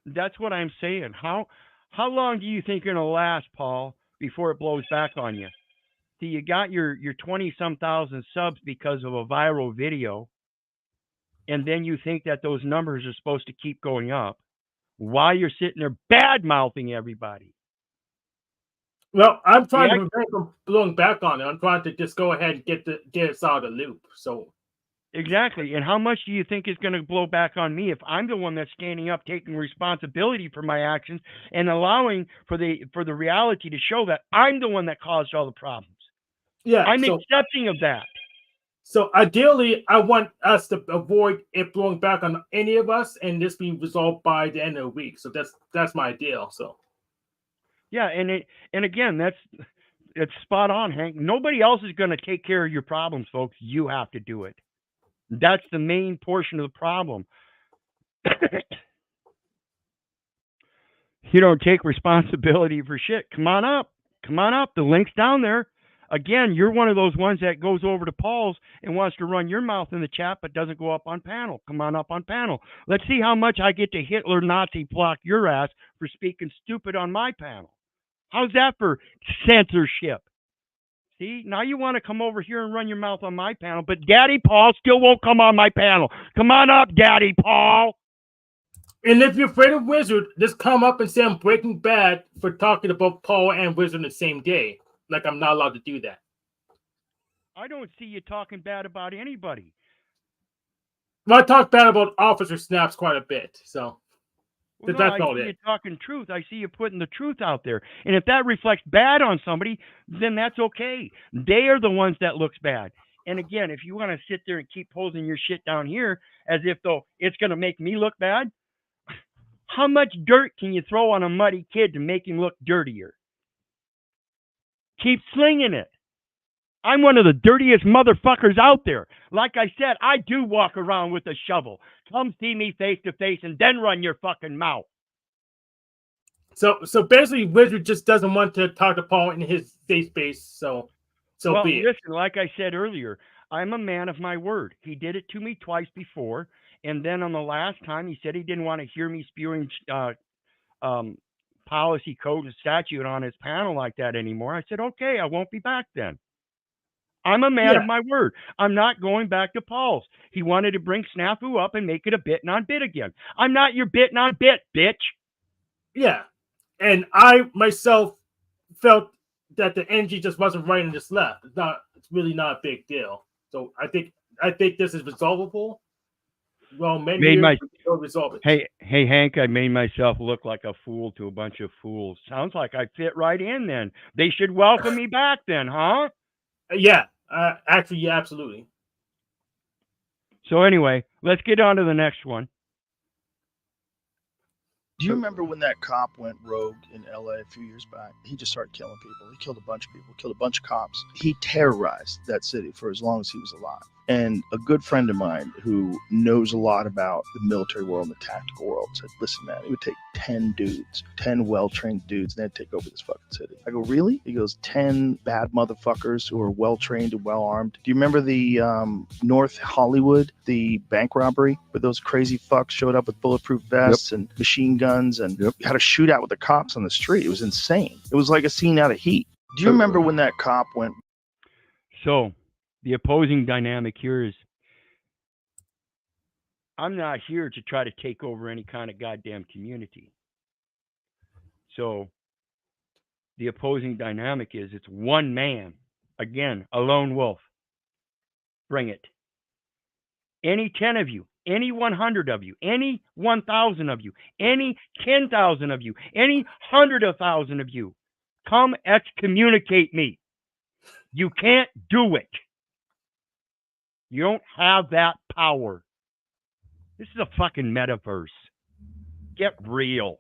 That's what I'm saying. How long do you think you're going to last, Paul, before it blows back on you? See, you got your 20-some thousand subs because of a viral video, and then you think that those numbers are supposed to keep going up while you're sitting there bad-mouthing everybody. Well, I'm trying to prevent from blowing back on it. I'm trying to just go ahead and get us out of the loop. So exactly. And how much do you think is going to blow back on me if I'm the one that's standing up, taking responsibility for my actions, and allowing for the reality to show that I'm the one that caused all the problems? Yeah, I'm accepting of that. So ideally, I want us to avoid it blowing back on any of us, and this being resolved by the end of the week. So that's my ideal. So yeah, and again, it's spot on, Hank. Nobody else is going to take care of your problems, folks. You have to do it. That's the main portion of the problem. You don't take responsibility for shit. Come on up. The link's down there. Again, you're one of those ones that goes over to Paul's and wants to run your mouth in the chat but doesn't go up on panel. Come on up on panel. Let's see how much I get to Hitler Nazi block your ass for speaking stupid on my panel. How's that for censorship? See, now you want to come over here and run your mouth on my panel, but Daddy Paul still won't come on my panel. Come on up, Daddy Paul. And if you're afraid of Wizard, just come up and say I'm Breaking Bad for talking about Paul and Wizard the same day. Like I'm not allowed to do that. I don't see you talking bad about anybody. Well, I talk bad about Officer Snaps quite a bit, so well, that's no, all I see it. you talking truth. I see you putting the truth out there. And if that reflects bad on somebody, then that's okay. They are the ones that looks bad. And again, if you want to sit there and keep holding your shit down here as if though it's going to make me look bad, how much dirt can you throw on a muddy kid to make him look dirtier? Keep slinging it. I'm one of the dirtiest motherfuckers out there. Like I said, I do walk around with a shovel. Come see me face to face and then run your fucking mouth. So basically, Wizard just doesn't want to talk to Paul in his safe space. So well, be it. Listen, like I said earlier, I'm a man of my word. He did it to me twice before, and then on the last time, he said he didn't want to hear me spewing policy, code, and statute on his panel like that anymore. I said, okay, I won't be back then. I'm a man Yeah. of my word. I'm not going back to Paul's. He wanted to bring Snafu up and make it a bit non-bit again. I'm not your bit non-bit, bitch. Yeah. And I myself felt that the energy just wasn't right and just left. It's really not a big deal. So I think this is resolvable. Well, many years will resolve it. Hey, Hank, I made myself look like a fool to a bunch of fools. Sounds like I fit right in then. They should welcome me back then, huh? Yeah. Actually, yeah, absolutely. So anyway, let's get on to the next one. Do you remember when that cop went rogue in LA a few years back? He just started killing people. He killed a bunch of people, killed a bunch of cops. He terrorized that city for as long as he was alive. And a good friend of mine who knows a lot about the military world and the tactical world said, listen, man, it would take 10 dudes, 10 well-trained dudes, and they'd take over this fucking city. I go, really? He goes, 10 bad motherfuckers who are well-trained and well-armed. Do you remember the North Hollywood, the bank robbery, where those crazy fucks showed up with bulletproof vests and machine guns and had a shootout with the cops on the street? It was insane. It was like a scene out of Heat. Do you remember when that cop went? So the opposing dynamic here is I'm not here to try to take over any kind of goddamn community. So the opposing dynamic is it's one man, again, a lone wolf. Bring it. Any 10 of you, any 100 of you, any 1,000 of you, any 10,000 of you, any 100,000 of you, come excommunicate me. You can't do it. You don't have that power. This is a fucking metaverse. Get real.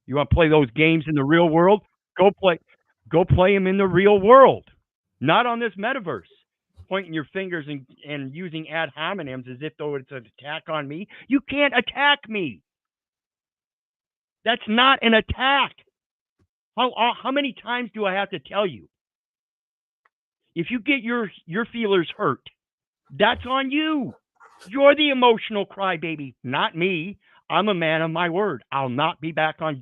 You want to play those games in the real world? Go play them in the real world. Not on this metaverse. Pointing your fingers and using ad hominems as if though it's an attack on me. You can't attack me. That's not an attack. How many times do I have to tell you? If you get your feelers hurt, that's on you. You're the emotional crybaby, not me. I'm a man of my word. I'll not be back on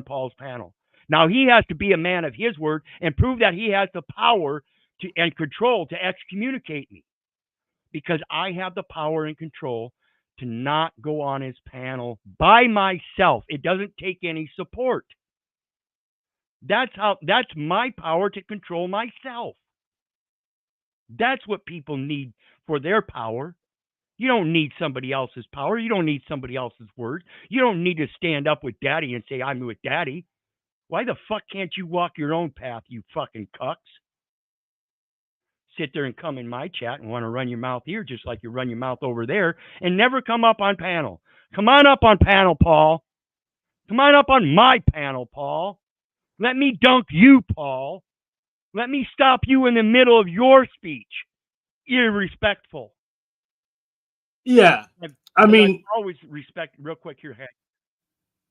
Paul's panel. Now, he has to be a man of his word and prove that he has the power and control to excommunicate me, because I have the power and control to not go on his panel by myself. It doesn't take any support. That's my power to control myself. That's what people need for their power. You don't need somebody else's power. You don't need somebody else's word. You don't need to stand up with daddy and say, I'm with daddy. Why the fuck can't you walk your own path, you fucking cucks? Sit there and come in my chat and want to run your mouth here just like you run your mouth over there and never come up on panel. Come on up on panel, Paul. Come on up on my panel, Paul. Let me dunk you, Paul. Let me stop you in the middle of your speech. Irrespectful. Yeah. I mean, I've always real quick here, Hank.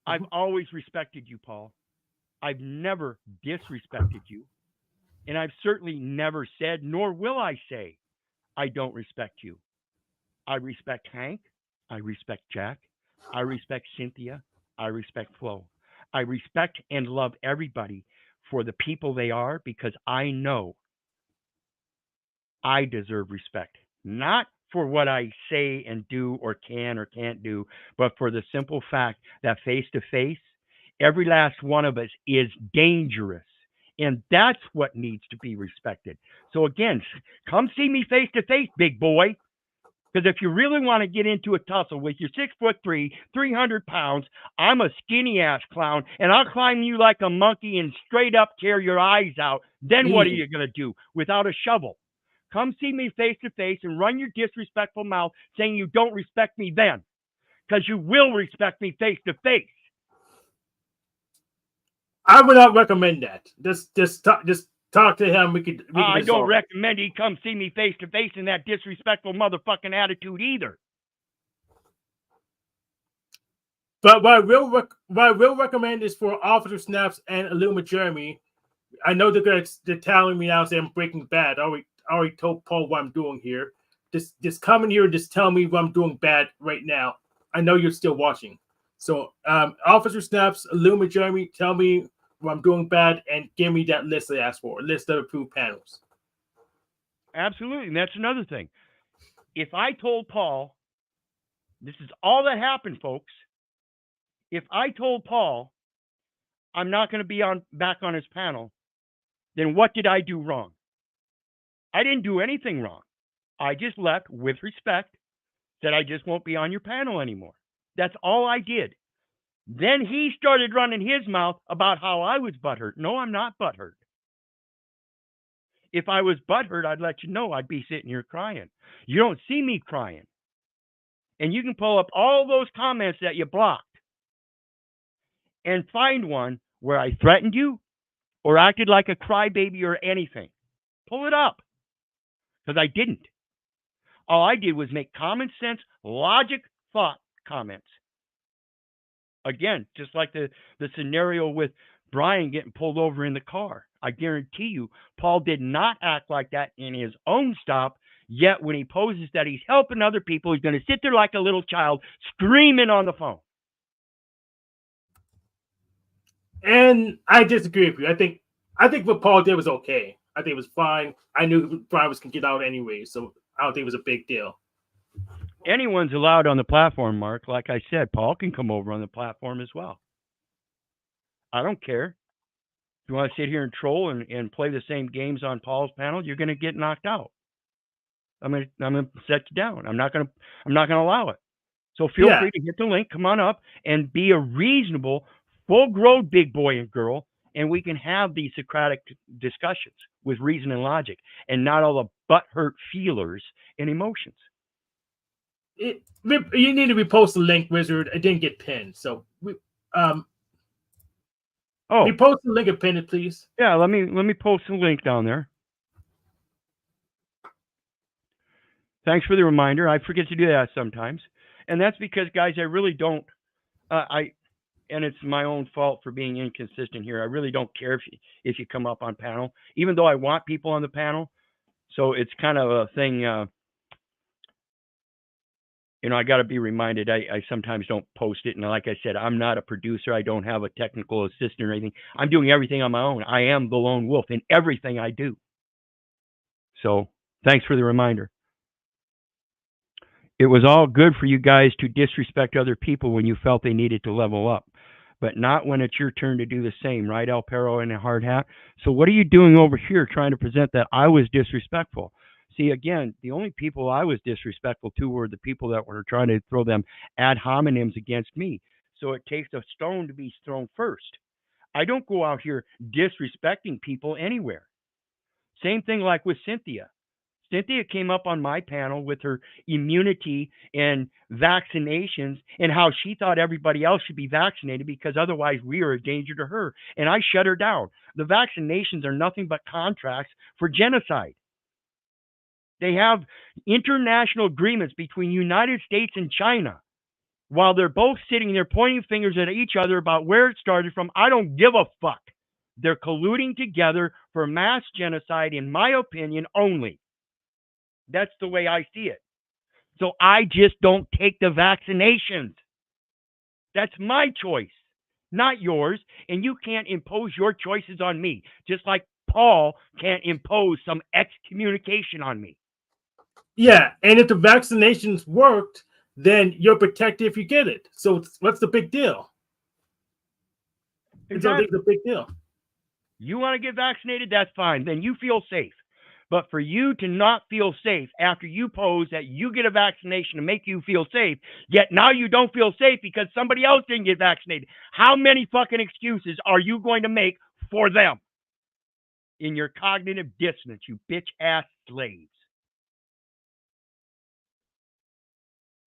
I've always respected you, Paul. I've never disrespected you. And I've certainly never said, nor will I say, I don't respect you. I respect Hank. I respect Jack. I respect Cynthia. I respect Flo. I respect and love everybody for the people they are, because I know I deserve respect. Not for what I say and do or can or can't do, but for the simple fact that face to face, every last one of us is dangerous. And that's what needs to be respected. So again, come see me face to face, big boy. Because if you really want to get into a tussle with your 6'3", 300 pounds, I'm a skinny ass clown, and I'll climb you like a monkey and straight up tear your eyes out. Then what are you going to do without a shovel? Come see me face to face and run your disrespectful mouth saying you don't respect me then. Because you will respect me face to face. I would not recommend that. Just talk to him. I don't recommend he come see me face to face in that disrespectful motherfucking attitude either. But what I will recommend is for Officer Snaps and Illuma Jeremy. I know they're telling me now saying I'm Breaking Bad. I already told Paul what I'm doing here. Just come in here and just tell me what I'm doing bad right now. I know you're still watching. So Officer Snaps, Illuma Jeremy, tell me where I'm doing bad and give me that list I asked for, a list of approved panels. Absolutely. And that's another thing. If I told Paul, this is all that happened, folks. If I told Paul I'm not going to be back on his panel, then what did I do wrong? I didn't do anything wrong. I just left with respect, said I just won't be on your panel anymore. That's all I did. Then he started running his mouth about how I was butthurt. No, I'm not butthurt. If I was butthurt, I'd let you know. I'd be sitting here crying. You don't see me crying. And you can pull up all those comments that you blocked and find one where I threatened you or acted like a crybaby or anything. Pull it up. Because I didn't. All I did was make common sense, logic, thought comments. Again, just like the scenario with Brian getting pulled over in the car. I guarantee you, Paul did not act like that in his own stop, yet when he poses that he's helping other people, he's going to sit there like a little child screaming on the phone. And I disagree with you. I think what Paul did was okay. I think it was fine. I knew Brian was going to get out anyway, so I don't think it was a big deal. Anyone's allowed on the platform, Mark. Like I said, Paul can come over on the platform as well. I don't care. If you want to sit here and troll and play the same games on Paul's panel, you're going to get knocked out. I'm going to set you down. I'm not going to allow it. So feel free to hit the link, come on up, and be a reasonable, full-grown big boy and girl, and we can have these Socratic discussions with reason and logic, and not all the butthurt feelers and emotions. You need to repost the link, Wizard. It didn't get pinned, so repost the link and pin it, please. Yeah, let me post the link down there. Thanks for the reminder. I forget to do that sometimes, and that's because, guys, I really don't. And it's my own fault for being inconsistent here. I really don't care if you come up on panel, even though I want people on the panel. So it's kind of a thing. I got to be reminded. I sometimes don't post it. And like I said, I'm not a producer. I don't have a technical assistant or anything. I'm doing everything on my own. I am the lone wolf in everything I do. So thanks for the reminder. It was all good for you guys to disrespect other people when you felt they needed to level up, but not when it's your turn to do the same, right, El Perro and a hard hat? So what are you doing over here trying to present that I was disrespectful? See, again, the only people I was disrespectful to were the people that were trying to throw them ad hominems against me. So it takes a stone to be thrown first. I don't go out here disrespecting people anywhere. Same thing like with Cynthia. Cynthia came up on my panel with her immunity and vaccinations and how she thought everybody else should be vaccinated because otherwise we are a danger to her. And I shut her down. The vaccinations are nothing but contracts for genocide. They have international agreements between United States and China. While they're both sitting there pointing fingers at each other about where it started from, I don't give a fuck. They're colluding together for mass genocide, in my opinion, only. That's the way I see it. So I just don't take the vaccinations. That's my choice, not yours. And you can't impose your choices on me, just like Paul can't impose some excommunication on me. Yeah, and if the vaccinations worked, then you're protected if you get it. So what's the big deal? Exactly. It's a big deal. You want to get vaccinated, that's fine. Then you feel safe. But for you to not feel safe after you pose that you get a vaccination to make you feel safe, yet now you don't feel safe because somebody else didn't get vaccinated. How many fucking excuses are you going to make for them in your cognitive dissonance, you bitch-ass slaves?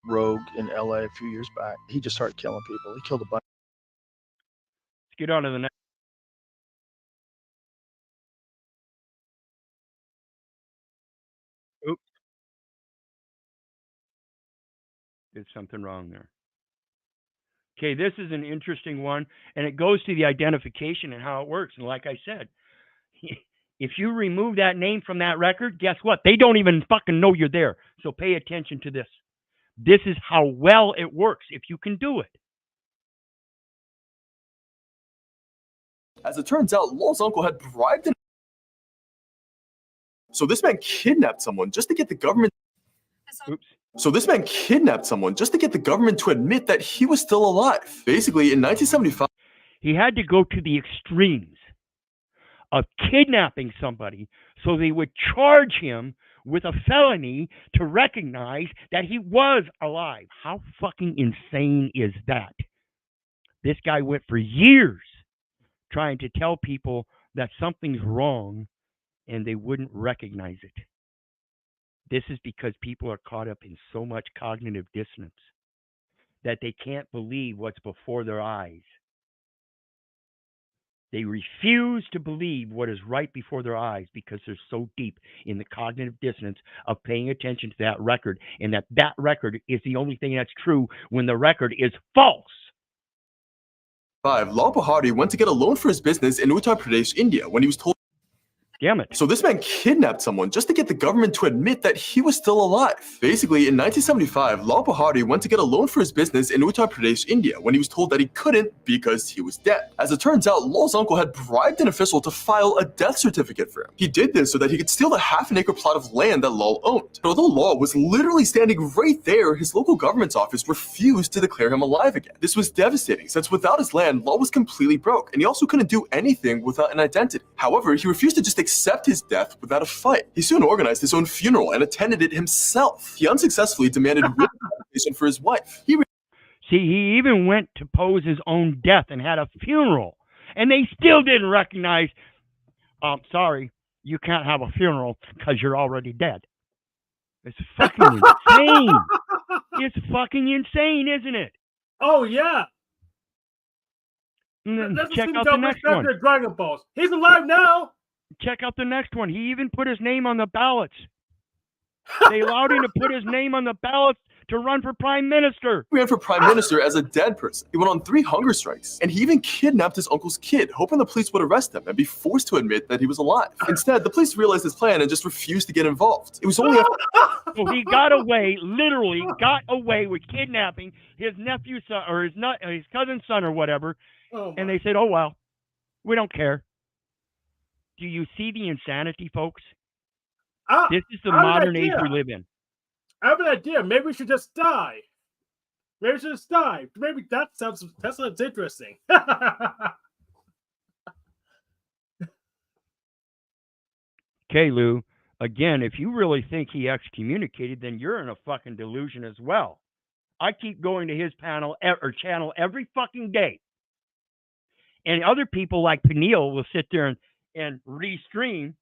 Rogue in LA a few years back. He just started killing people. He killed a bunch. Let's get on to the next. Oops. Did something wrong there. Okay, this is an interesting one, and it goes to the identification and how it works. And like I said, if you remove that name from that record, guess what? They don't even fucking know you're there. So pay attention to this. This is how well it works if you can do it. As it turns out, Lowell's uncle had bribed an... So this man kidnapped someone just to get the government... Oops. So this man kidnapped someone just to get the government to admit that he was still alive. Basically, in 1975... He had to go to the extremes of kidnapping somebody so they would charge him with a felony to recognize that he was alive. How fucking insane is that? This guy went for years trying to tell people that something's wrong and they wouldn't recognize it. This is because people are caught up in so much cognitive dissonance that they can't believe what's before their eyes. They refuse to believe what is right before their eyes because they're so deep in the cognitive dissonance of paying attention to that record, and that record is the only thing that's true when the record is false. Lal Bahari went to get a loan for his business in Uttar Pradesh, India, when he was told... Damn it. So this man kidnapped someone just to get the government to admit that he was still alive. Basically, in 1975, Lal Bahari went to get a loan for his business in Uttar Pradesh, India, when he was told that he couldn't because he was dead. As it turns out, Lal's uncle had bribed an official to file a death certificate for him. He did this so that he could steal the half-an-acre plot of land that Lal owned. But although Lal was literally standing right there, his local government's office refused to declare him alive again. This was devastating, since without his land, Lal was completely broke, and he also couldn't do anything without an identity. However, he refused to just accept his death without a fight. He soon organized his own funeral and attended it himself. He unsuccessfully demanded compensation for his wife. See, he even went to pose his own death and had a funeral, and they still didn't recognize, sorry, you can't have a funeral because you're already dead. It's fucking insane. It's fucking insane, isn't it? Oh, yeah. Check out the next one. Dragon Balls. He's alive now. Check out the next one. He even put his name on the ballots. They allowed him to put his name on the ballots to run for prime minister. He ran for prime minister as a dead person. He went on 3 hunger strikes, and he even kidnapped his uncle's kid, hoping the police would arrest him and be forced to admit that he was alive. Instead, the police realized his plan and just refused to get involved. It was only after... So he got away, literally got away with kidnapping his nephew's son, or his cousin's son or whatever, and they said, oh, well, we don't care. Do you see the insanity, folks? This is the modern age we live in. I have an idea. Maybe we should just die. Maybe we should just die. Maybe that sounds interesting. Okay, Lou. Again, if you really think he excommunicated, then you're in a fucking delusion as well. I keep going to his panel or channel every fucking day. And other people like Peniel will sit there and restream,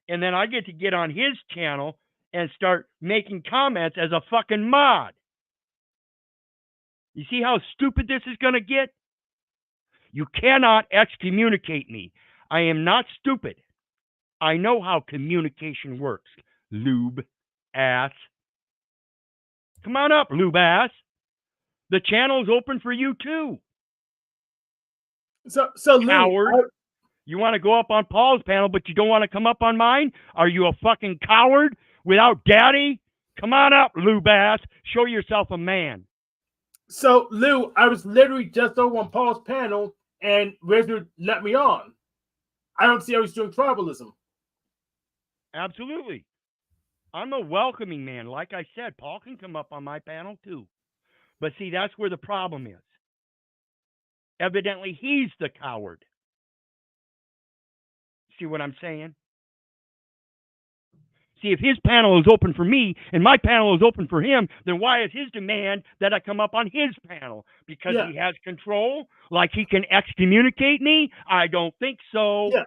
and then I get to get on his channel and start making comments as a fucking mod. You see how stupid this is going to get? You cannot excommunicate me. I am not stupid. I know how communication works. Lube ass. Come on up, lube ass. The channel is open for you too. So coward. You want to go up on Paul's panel, but you don't want to come up on mine? Are you a fucking coward without daddy? Come on up, Lou Bass. Show yourself a man. So, Lou, I was literally just over on Paul's panel, and Wyrd let me on. I don't see how he's doing tribalism. Absolutely. I'm a welcoming man. Like I said, Paul can come up on my panel too. But see, that's where the problem is. Evidently, he's the coward. See what I'm saying? See, if his panel is open for me and my panel is open for him, then why is his demand that I come up on his panel? Because he has control? Like he can excommunicate me? I don't think so. Yeah.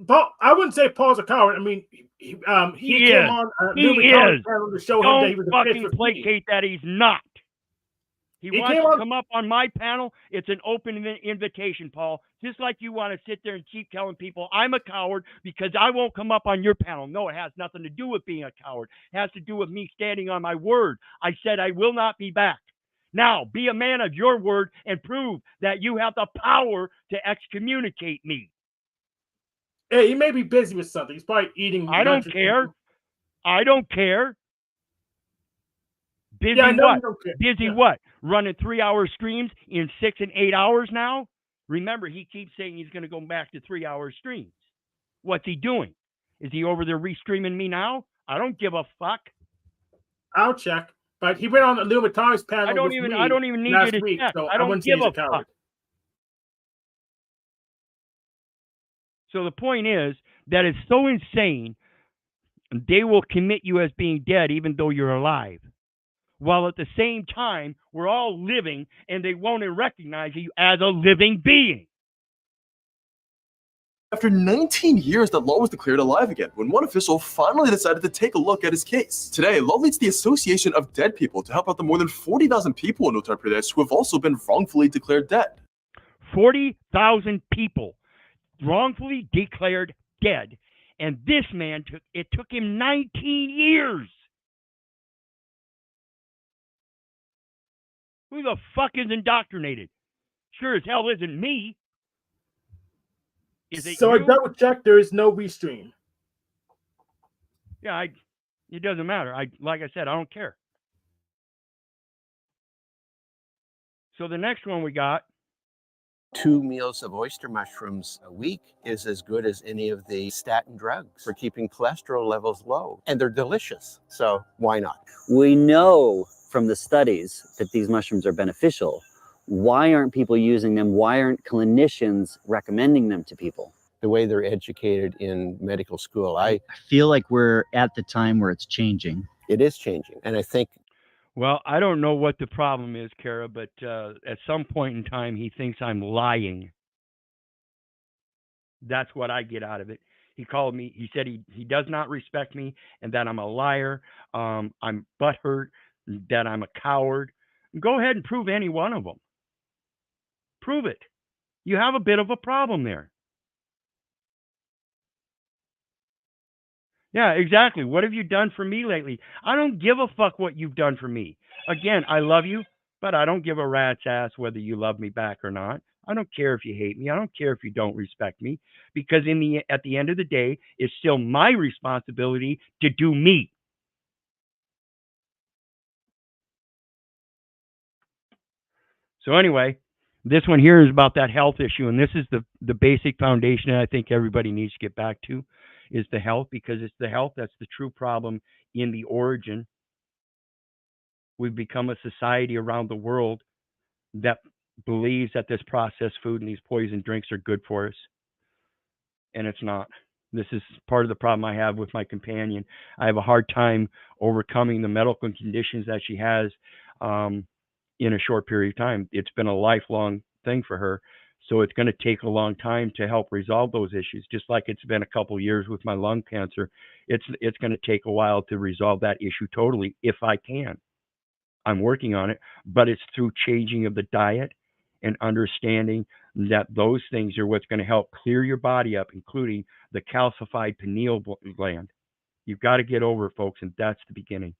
Paul, I wouldn't say Paul's a coward. I mean, he came on panel to show him that he was a fucking placate that he's not. He wants to come up on my panel. It's an open invitation, Paul. Just like you want to sit there and keep telling people I'm a coward because I won't come up on your panel. No, it has nothing to do with being a coward. It has to do with me standing on my word. I said I will not be back. Now, be a man of your word and prove that you have the power to excommunicate me. Hey, he may be busy with something. He's probably eating. I don't care. I don't care. Busy what? Busy what? Running 3-hour streams in 6 and 8 hours now? Remember, he keeps saying he's going to go back to 3-hour streams. What's he doing? Is he over there restreaming me now? I don't give a fuck. I'll check. But he went on the Illuminati's panel I don't with even me need you last to week, check. so I I don't wouldn't say give he's a a coward. fuck. So the point is that it's so insane, they will commit you as being dead even though you're alive. While at the same time, we're all living and they won't recognize you as a living being. After 19 years, that law was declared alive again when one official finally decided to take a look at his case. Today, law leads the Association of Dead People to help out the more than 40,000 people in Uttar Pradesh who have also been wrongfully declared dead. 40,000 people wrongfully declared dead. And this man, it took him 19 years. Who the fuck is indoctrinated? Sure as hell isn't me. Is it so you? I double checked. There is no restream. Yeah, it doesn't matter. Like I said, I don't care. So the next one we got. 2 meals of oyster mushrooms a week is as good as any of the statin drugs for keeping cholesterol levels low. And they're delicious. So why not? We know from the studies that these mushrooms are beneficial. Why aren't people using them? Why aren't clinicians recommending them to people? The way they're educated in medical school. I feel like we're at the time where it's changing. It is changing. And I think Well, I don't know what the problem is, Kara, but at some point in time, he thinks I'm lying. That's what I get out of it. He called me. He said he does not respect me and that I'm a liar. I'm butthurt, that I'm a coward. Go ahead and prove any one of them. Prove it. You have a bit of a problem there. Yeah, exactly. What have you done for me lately? I don't give a fuck what you've done for me. Again, I love you, but I don't give a rat's ass whether you love me back or not. I don't care if you hate me. I don't care if you don't respect me, because at the end of the day, it's still my responsibility to do me. So anyway, this one here is about that health issue, and this is the basic foundation that I think everybody needs to get back to, is the health, because it's the health that's the true problem in the origin. We've become a society around the world that believes that this processed food and these poison drinks are good for us, and it's not. This is part of the problem I have with my companion. I have a hard time overcoming the medical conditions that she has in a short period of time. It's been a lifelong thing for her, so it's going to take a long time to help resolve those issues. Just like it's been a couple years with my lung cancer, it's going to take a while to resolve that issue totally, if I can. I'm working on it, but it's through changing of the diet and understanding that those things are what's going to help clear your body up, including the calcified pineal gland. You've got to get over it, folks, and that's the beginning.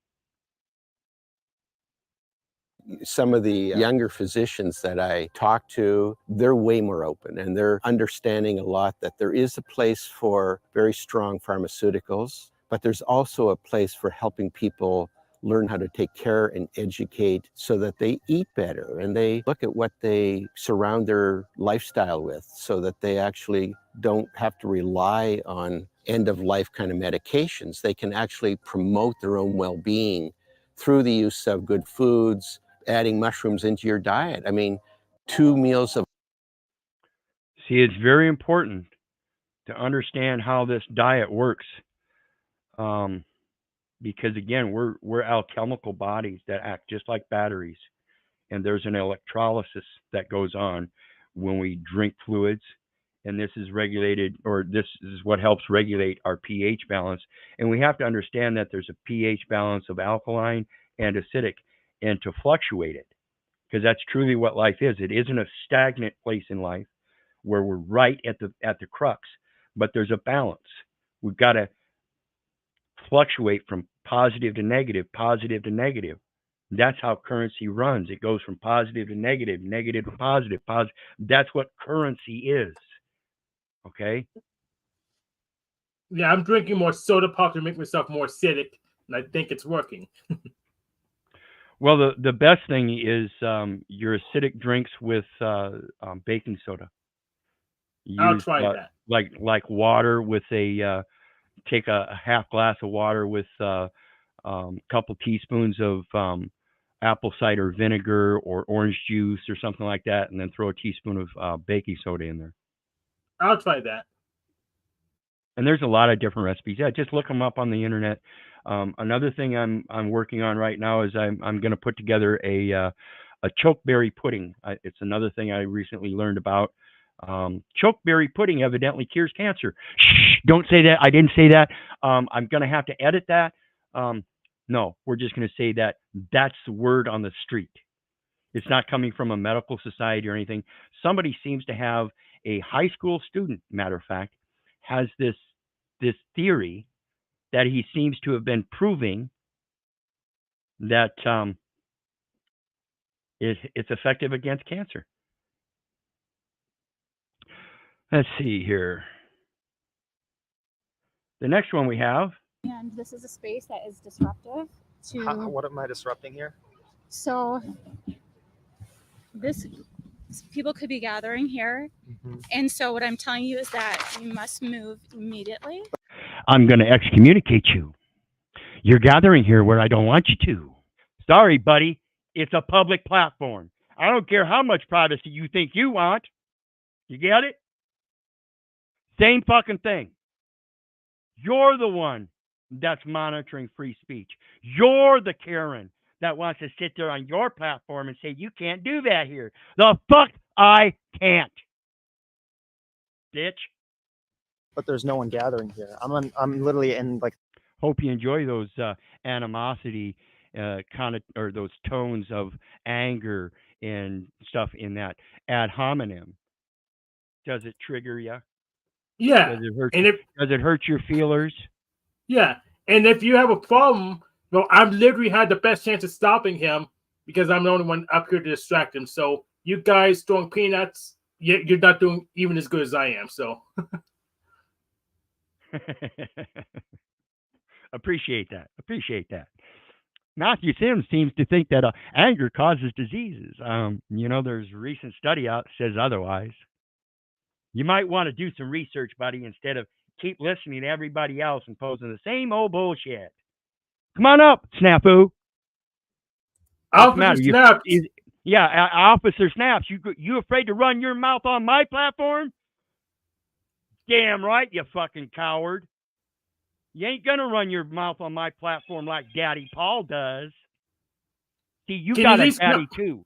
some of the younger physicians that I talk to, they're way more open and they're understanding a lot that there is a place for very strong pharmaceuticals, but there's also a place for helping people learn how to take care and educate so that they eat better and they look at what they surround their lifestyle with so that they actually don't have to rely on end-of-life kind of medications. They can actually promote their own well-being through the use of good foods, adding mushrooms into your diet. I mean, 2 meals of... See, it's very important to understand how this diet works. Because again, we're alchemical bodies that act just like batteries. And there's an electrolysis that goes on when we drink fluids. And this is regulated, or this is what helps regulate our pH balance. And we have to understand that there's a pH balance of alkaline and acidic, and to fluctuate it, because that's truly what life is. It isn't a stagnant place in life where we're right at the crux, but there's a balance. We've got to fluctuate from positive to negative, positive to negative. That's how currency runs. It goes from positive to negative, negative to positive, positive. That's what currency is. Okay? Yeah, I'm drinking more soda pop to make myself more acidic, and I think it's working. Well, the best thing is your acidic drinks with baking soda. I'll Use try that. like water with a take a half glass of water with couple teaspoons of apple cider vinegar or orange juice or something like that, and then throw a teaspoon of baking soda in there. I'll try that. And there's a lot of different recipes. Yeah, just look them up on the internet. Another thing I'm working on right now is I'm going to put together a chokeberry pudding. It's another thing I recently learned about. Chokeberry pudding evidently cures cancer. Shh! Don't say that. I didn't say that. I'm going to have to edit that. No, we're just going to say that that's the word on the street. It's not coming from a medical society or anything. Somebody seems to have a high school student, matter of fact, has this theory that he seems to have been proving that it's effective against cancer. Let's see here. The next one we have. And this is a space that is disruptive to. What am I disrupting here? So this people could be gathering here, and so what I'm telling you is that you must move immediately. I'm going to excommunicate you. You're gathering here where I don't want you to. Sorry, buddy. It's a public platform. I don't care how much privacy you think you want. You get it? Same fucking thing. You're the one that's monitoring free speech. You're the Karen that wants to sit there on your platform and say, you can't do that here. The fuck I can't. Bitch. But there's no one gathering here. I'm literally in like. Hope you enjoy those animosity or those tones of anger and stuff in that ad hominem. Does it trigger you? Yeah. Does it hurt? And does it hurt your feelers? Yeah. And if you have a problem, well, I've literally had the best chance of stopping him because I'm the only one up here to distract him. So you guys throwing peanuts, you're not doing even as good as I am. So. Appreciate that. Matthew Sims seems to think that anger causes diseases. There's a recent study out that says otherwise. You might want to do some research, buddy, instead of keep listening to everybody else and posing the same old bullshit. Come on up, Snafu. Officer Snaps. Officer Snaps. You afraid to run your mouth on my platform? Damn right, you fucking coward. You ain't gonna run your mouth on my platform like Daddy Paul does. See, you got a daddy too.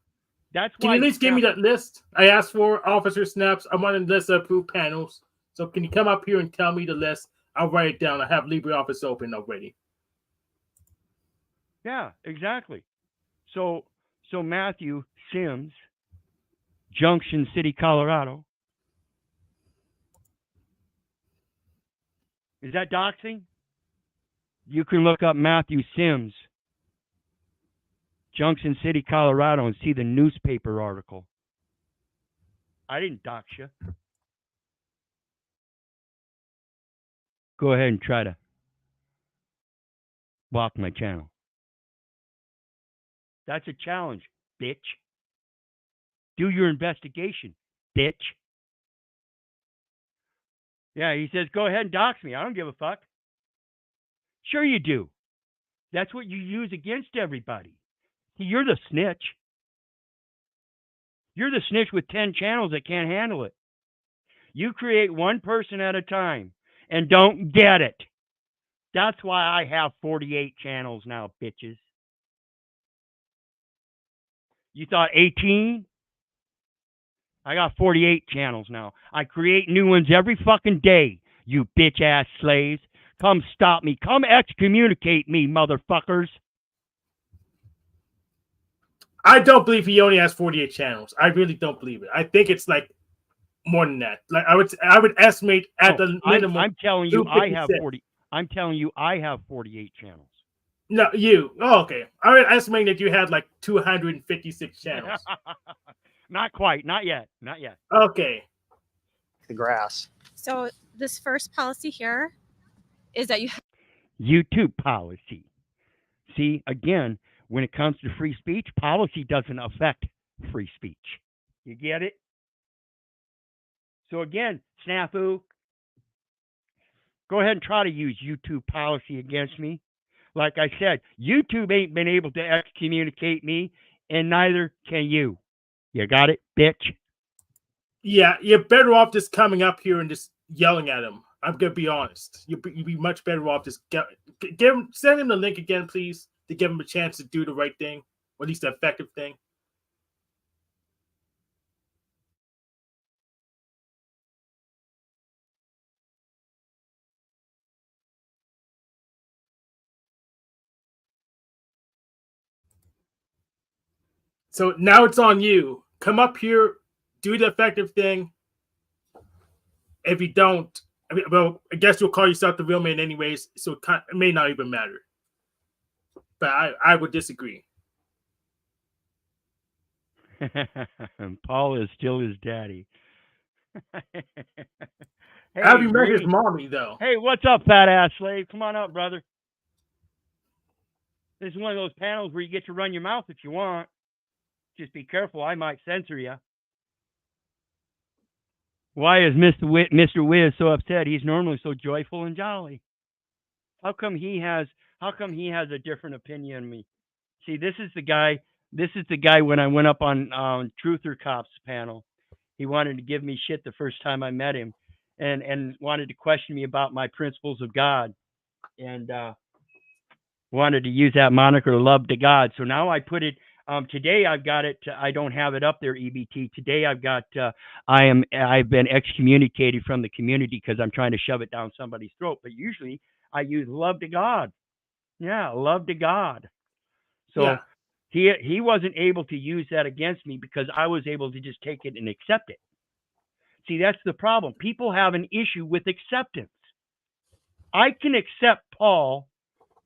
That's why. Can you at least give me that list? I asked for Officer Snaps. I want a list of approved panels. So can you come up here and tell me the list? I'll write it down. I have LibreOffice open already. Yeah, exactly. So Matthew Sims, Junction City, Colorado. Is that doxing? You can look up Matthew Sims, Junction City, Colorado, and see the newspaper article. I didn't dox you. Go ahead and try to block my channel. That's a challenge, bitch. Do your investigation, bitch. Yeah, he says, go ahead and dox me. I don't give a fuck. Sure you do. That's what you use against everybody. You're the snitch. You're the snitch with 10 channels that can't handle it. You create one person at a time and don't get it. That's why I have 48 channels now, bitches. You thought 18? I got 48 channels now. I create new ones every fucking day, you bitch-ass slaves. Come stop me. Come excommunicate me, motherfuckers. I don't believe he only has 48 channels. I really don't believe it. I think it's like more than that. Like I would estimate at the minimum. I'm telling you, I have 40. I'm telling you, I have 48 channels. No, you. Oh, okay. I would estimate that you had like 256 channels. Not quite. Not yet. Not yet. Okay. The grass. So this first policy here is that you have YouTube policy. See, again, when it comes to free speech, policy doesn't affect free speech. You get it? So again, snafu, go ahead and try to use YouTube policy against me. Like I said, YouTube ain't been able to excommunicate me, and neither can you. You got it, bitch? Yeah, you're better off just coming up here and just yelling at him. I'm gonna be honest. You'd be much better off just send him the link again, please, to give him a chance to do the right thing, or at least the effective thing. So now it's on you. Come up here, do the effective thing. If you don't, I guess you'll call yourself the real man anyways, so it may not even matter. But I would disagree. Paul is still his daddy. Hey, Have you met his Brady. mommy, though? Hey, what's up, fat ass slave? Come on up, brother. This is one of those panels where you get to run your mouth if you want. Just be careful, I might censor you. Why is Mr. Wiz so upset? He's normally so joyful and jolly. How come he has a different opinion than me? See, this is the guy when I went up on Truther Cop's panel. He wanted to give me shit the first time I met him, and wanted to question me about my principles of God, and wanted to use that moniker, love to God. So now I put it, today I've got it, I don't have it up there, EBT. Today I've got, I've been excommunicated from the community because I'm trying to shove it down somebody's throat. But usually I use love to God. Yeah, love to God. So yeah. He wasn't able to use that against me because I was able to just take it and accept it. See, that's the problem. People have an issue with acceptance. I can accept Paul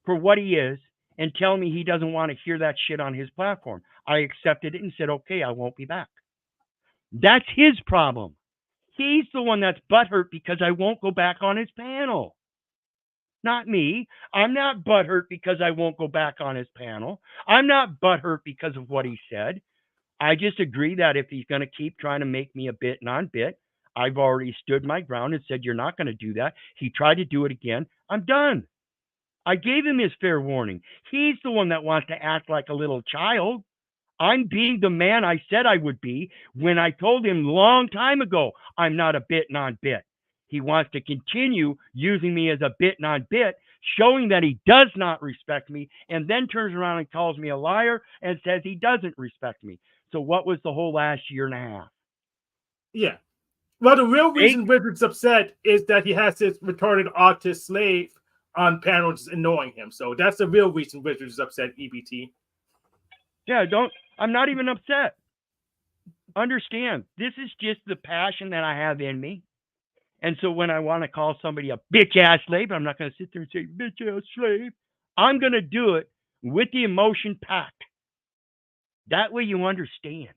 for what he is and tell me he doesn't want to hear that shit on his platform. I accepted it and said, okay, I won't be back. That's his problem. He's the one that's butthurt because I won't go back on his panel. Not me. I'm not butthurt because I won't go back on his panel. I'm not butthurt because of what he said. I just agree that if he's going to keep trying to make me a bit non-bit, I've already stood my ground and said, you're not going to do that. He tried to do it again. I'm done. I gave him his fair warning. He's the one that wants to act like a little child. I'm being the man I said I would be when I told him long time ago, I'm not a bit non-bit. He wants to continue using me as a bit non-bit, showing that he does not respect me, and then turns around and calls me a liar and says he doesn't respect me. So what was the whole last year and a half? Yeah. Well, the real reason Wizard's upset is that he has his retarded autist slave on panels annoying him. So that's the real reason Wizard's upset, EBT. Yeah, I'm not even upset. Understand, this is just the passion that I have in me. And so when I want to call somebody a bitch-ass slave, I'm not going to sit there and say, bitch-ass slave. I'm going to do it with the emotion packed. That way you understand.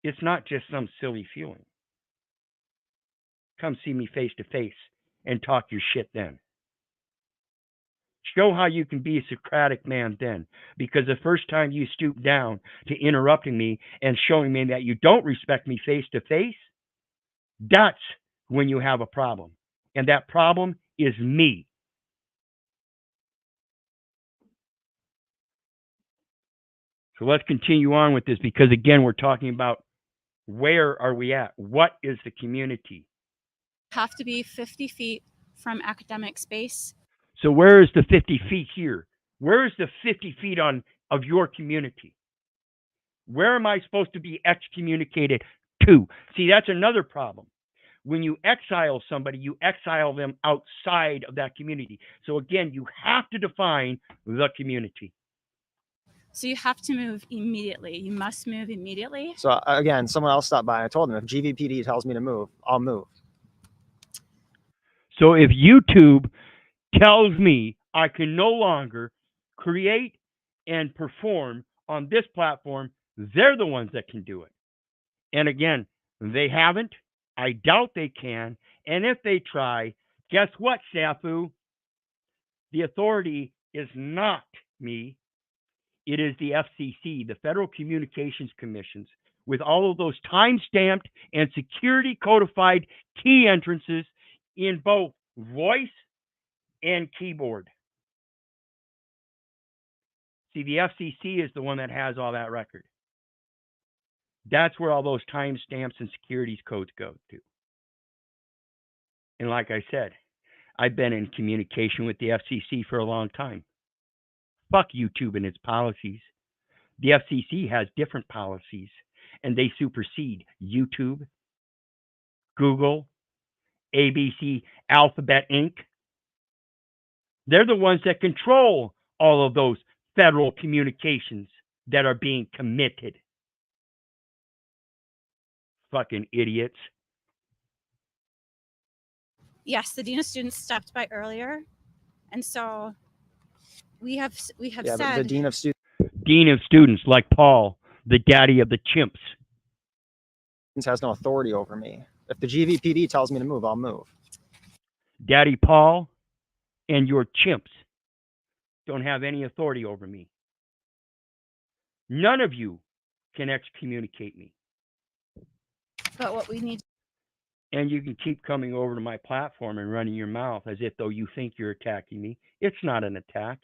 It's not just some silly feeling. Come see me face to face and talk your shit then. Show how you can be a Socratic man then. Because the first time you stoop down to interrupting me and showing me that you don't respect me face to face, that's when you have a problem. And that problem is me. So let's continue on with this because, again, we're talking about where are we at? What is the community? Have to be 50 feet from academic space. So where is the 50 feet here? Where is the 50 feet of your community? Where am I supposed to be excommunicated to? See, that's another problem. When you exile somebody, you exile them outside of that community. So again, you have to define the community. So you have to move immediately. You must move immediately. So again, someone else stopped by. I told them if GVPD tells me to move, I'll move. So if YouTube tells me I can no longer create and perform on this platform, they're the ones that can do it. And again, they haven't. I doubt they can. And if they try, guess what, Safu? The authority is not me. It is the FCC, the Federal Communications Commissions, with all of those time-stamped and security codified key entrances in both voice and keyboard. See, the FCC is the one that has all that record. That's where all those timestamps and securities codes go to. And like I said, I've been in communication with the FCC for a long time. Fuck YouTube and its policies. The FCC has different policies, and they supersede YouTube, Google, ABC, Alphabet Inc. They're the ones that control all of those federal communications that are being committed. Fucking idiots. Yes, the Dean of Students stopped by earlier. And so we have Yeah, said the Dean of Students Dean of Students, like Paul, the daddy of the chimps. has no authority over me. If the GVPD tells me to move, I'll move. Daddy Paul and your chimps don't have any authority over me. None of you can excommunicate me. but what we need And you can keep coming over to my platform and running your mouth as if though you think you're attacking me. It's not an attack.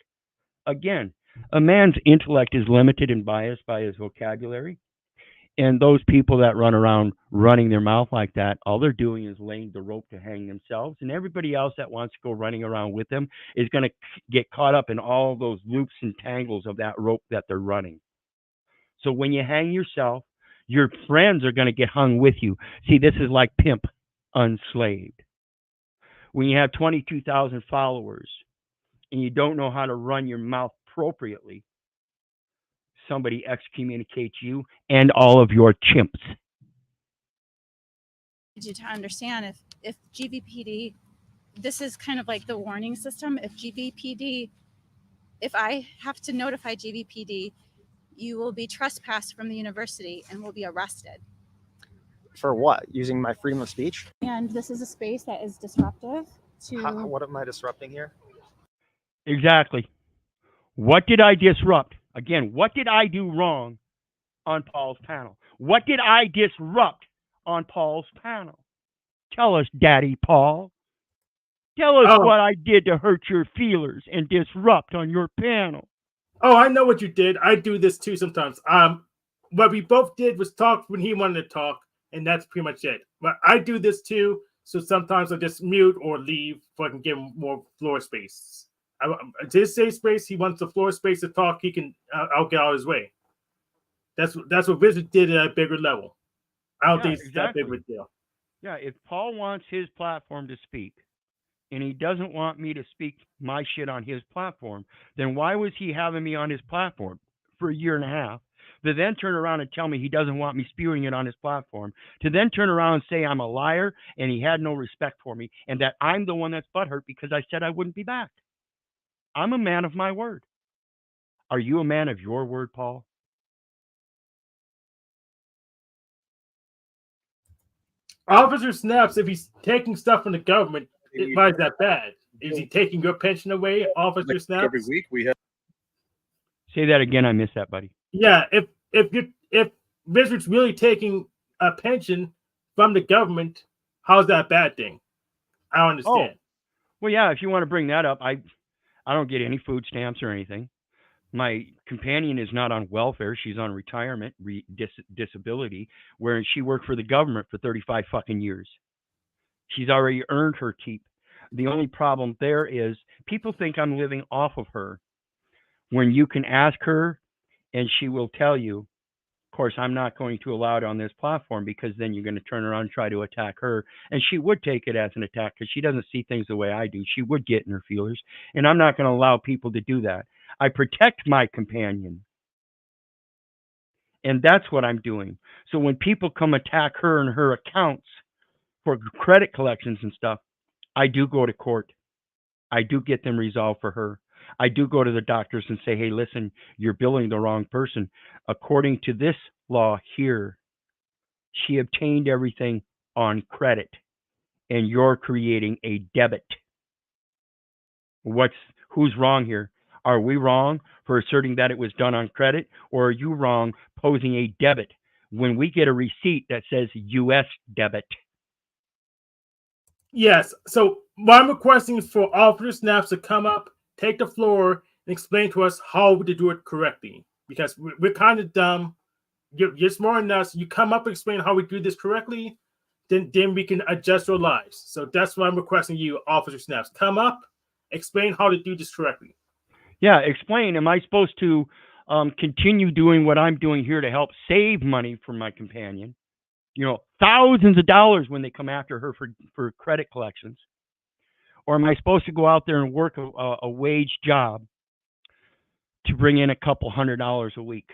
Again, a man's intellect is limited and biased by his vocabulary. And those people that run around running their mouth like that, all they're doing is laying the rope to hang themselves. And everybody else that wants to go running around with them is going to get caught up in all those loops and tangles of that rope that they're running. So when you hang yourself, your friends are going to get hung with you. See, this is like pimp unslaved. When you have 22,000 followers and you don't know how to run your mouth appropriately, somebody excommunicates you and all of your chimps. you to understand if GVPD, this is kind of like the warning system. If I have to notify GVPD, you will be trespassed from the university and will be arrested. For what? Using my freedom of speech? And this is a space that is disruptive to... What am I disrupting here? Exactly. What did I disrupt? Again, what did I do wrong on Paul's panel? What did I disrupt on Paul's panel? Tell us, Daddy Paul. Tell us what I did to hurt your feelers and disrupt on your panel. Oh, I know what you did. I do this too sometimes. What we both did was talk when he wanted to talk, and that's pretty much it. But I do this too, so sometimes I just mute or leave so I can give him more floor space. His safe space, he wants the floor space to talk. He can. I'll get out of his way. That's what Wizard did at a bigger level. I don't think it's that big of a deal. Yeah, if Paul wants his platform to speak, and he doesn't want me to speak my shit on his platform, then why was he having me on his platform for a year and a half, to then turn around and tell me he doesn't want me spewing it on his platform, to then turn around and say I'm a liar and he had no respect for me, and that I'm the one that's butthurt because I said I wouldn't be back? I'm a man of my word. Are you a man of your word, Paul? Officer Snaps, if he's taking stuff from the government, why is that bad? Is he taking your pension away, Officer Snaps? Every week we have. Say that again. I missed that, buddy. Yeah, if Wizard's really taking a pension from the government, how's that a bad thing? I don't understand. Well, yeah, if you want to bring that up, I don't get any food stamps or anything. My companion is not on welfare. She's on retirement, disability, where she worked for the government for 35 fucking years. She's already earned her keep. The only problem there is people think I'm living off of her, when you can ask her and she will tell you. Of course, I'm not going to allow it on this platform because then you're going to turn around and try to attack her. And she would take it as an attack because she doesn't see things the way I do. She would get in her feelers. And I'm not going to allow people to do that. I protect my companion. And that's what I'm doing. So when people come attack her and her accounts for credit collections and stuff, I do go to court. I do get them resolved for her. I do go to the doctors and say, hey, listen, you're billing the wrong person. According to this law here, she obtained everything on credit, and you're creating a debit. Who's wrong here? Are we wrong for asserting that it was done on credit, or are you wrong posing a debit when we get a receipt that says U.S. debit. Yes. So what I'm requesting is for Officer Snaps to come up, take the floor, and explain to us how to do it correctly. Because we're kind of dumb. You're smart enough. So you come up and explain how we do this correctly, then we can adjust our lives. So that's what I'm requesting you, Officer Snaps. Come up, explain how to do this correctly. Yeah, explain. Am I supposed to continue doing what I'm doing here to help save money for my companion? You know, thousands of dollars when they come after her for credit collections. Or am I supposed to go out there and work a wage job to bring in a couple $100 a week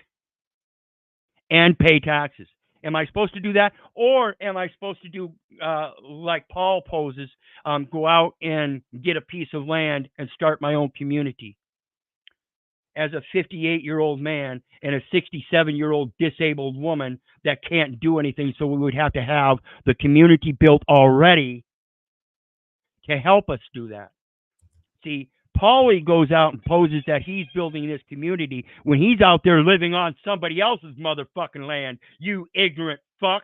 and pay taxes? Am I supposed to do that? Or am I supposed to do like Paul poses, go out and get a piece of land and start my own community? As a 58-year-old man and a 67-year-old disabled woman that can't do anything, so we would have to have the community built already to help us do that. See, Paulie goes out and poses that he's building this community when he's out there living on somebody else's motherfucking land, you ignorant fucks.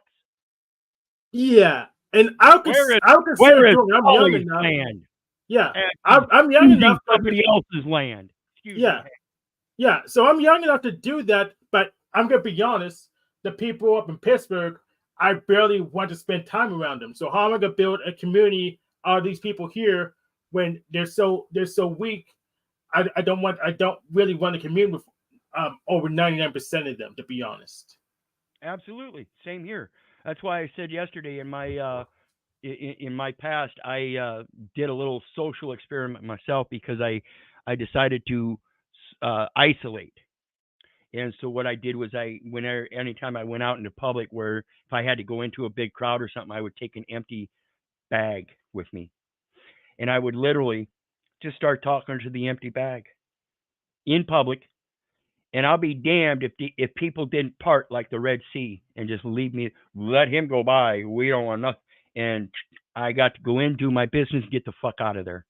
Yeah, and I'll consider doing it. I'm young enough. Land? Yeah, I'm young enough. Somebody else's land. Excuse me. Yeah, so I'm young enough to do that, but I'm going to be honest, the people up in Pittsburgh, I barely want to spend time around them. So how am I going to build a community out of these people here when they're so weak? I don't really want a community with over 99% of them, to be honest. Absolutely. Same here. That's why I said yesterday in my past, I did a little social experiment myself because I decided to isolate. And so what I did was anytime I went out into public, where if I had to go into a big crowd or something, I would take an empty bag with me. And I would literally just start talking to the empty bag in public. And I'll be damned if people didn't part like the Red Sea and just let him go by. We don't want nothing. And I got to go in, do my business, get the fuck out of there.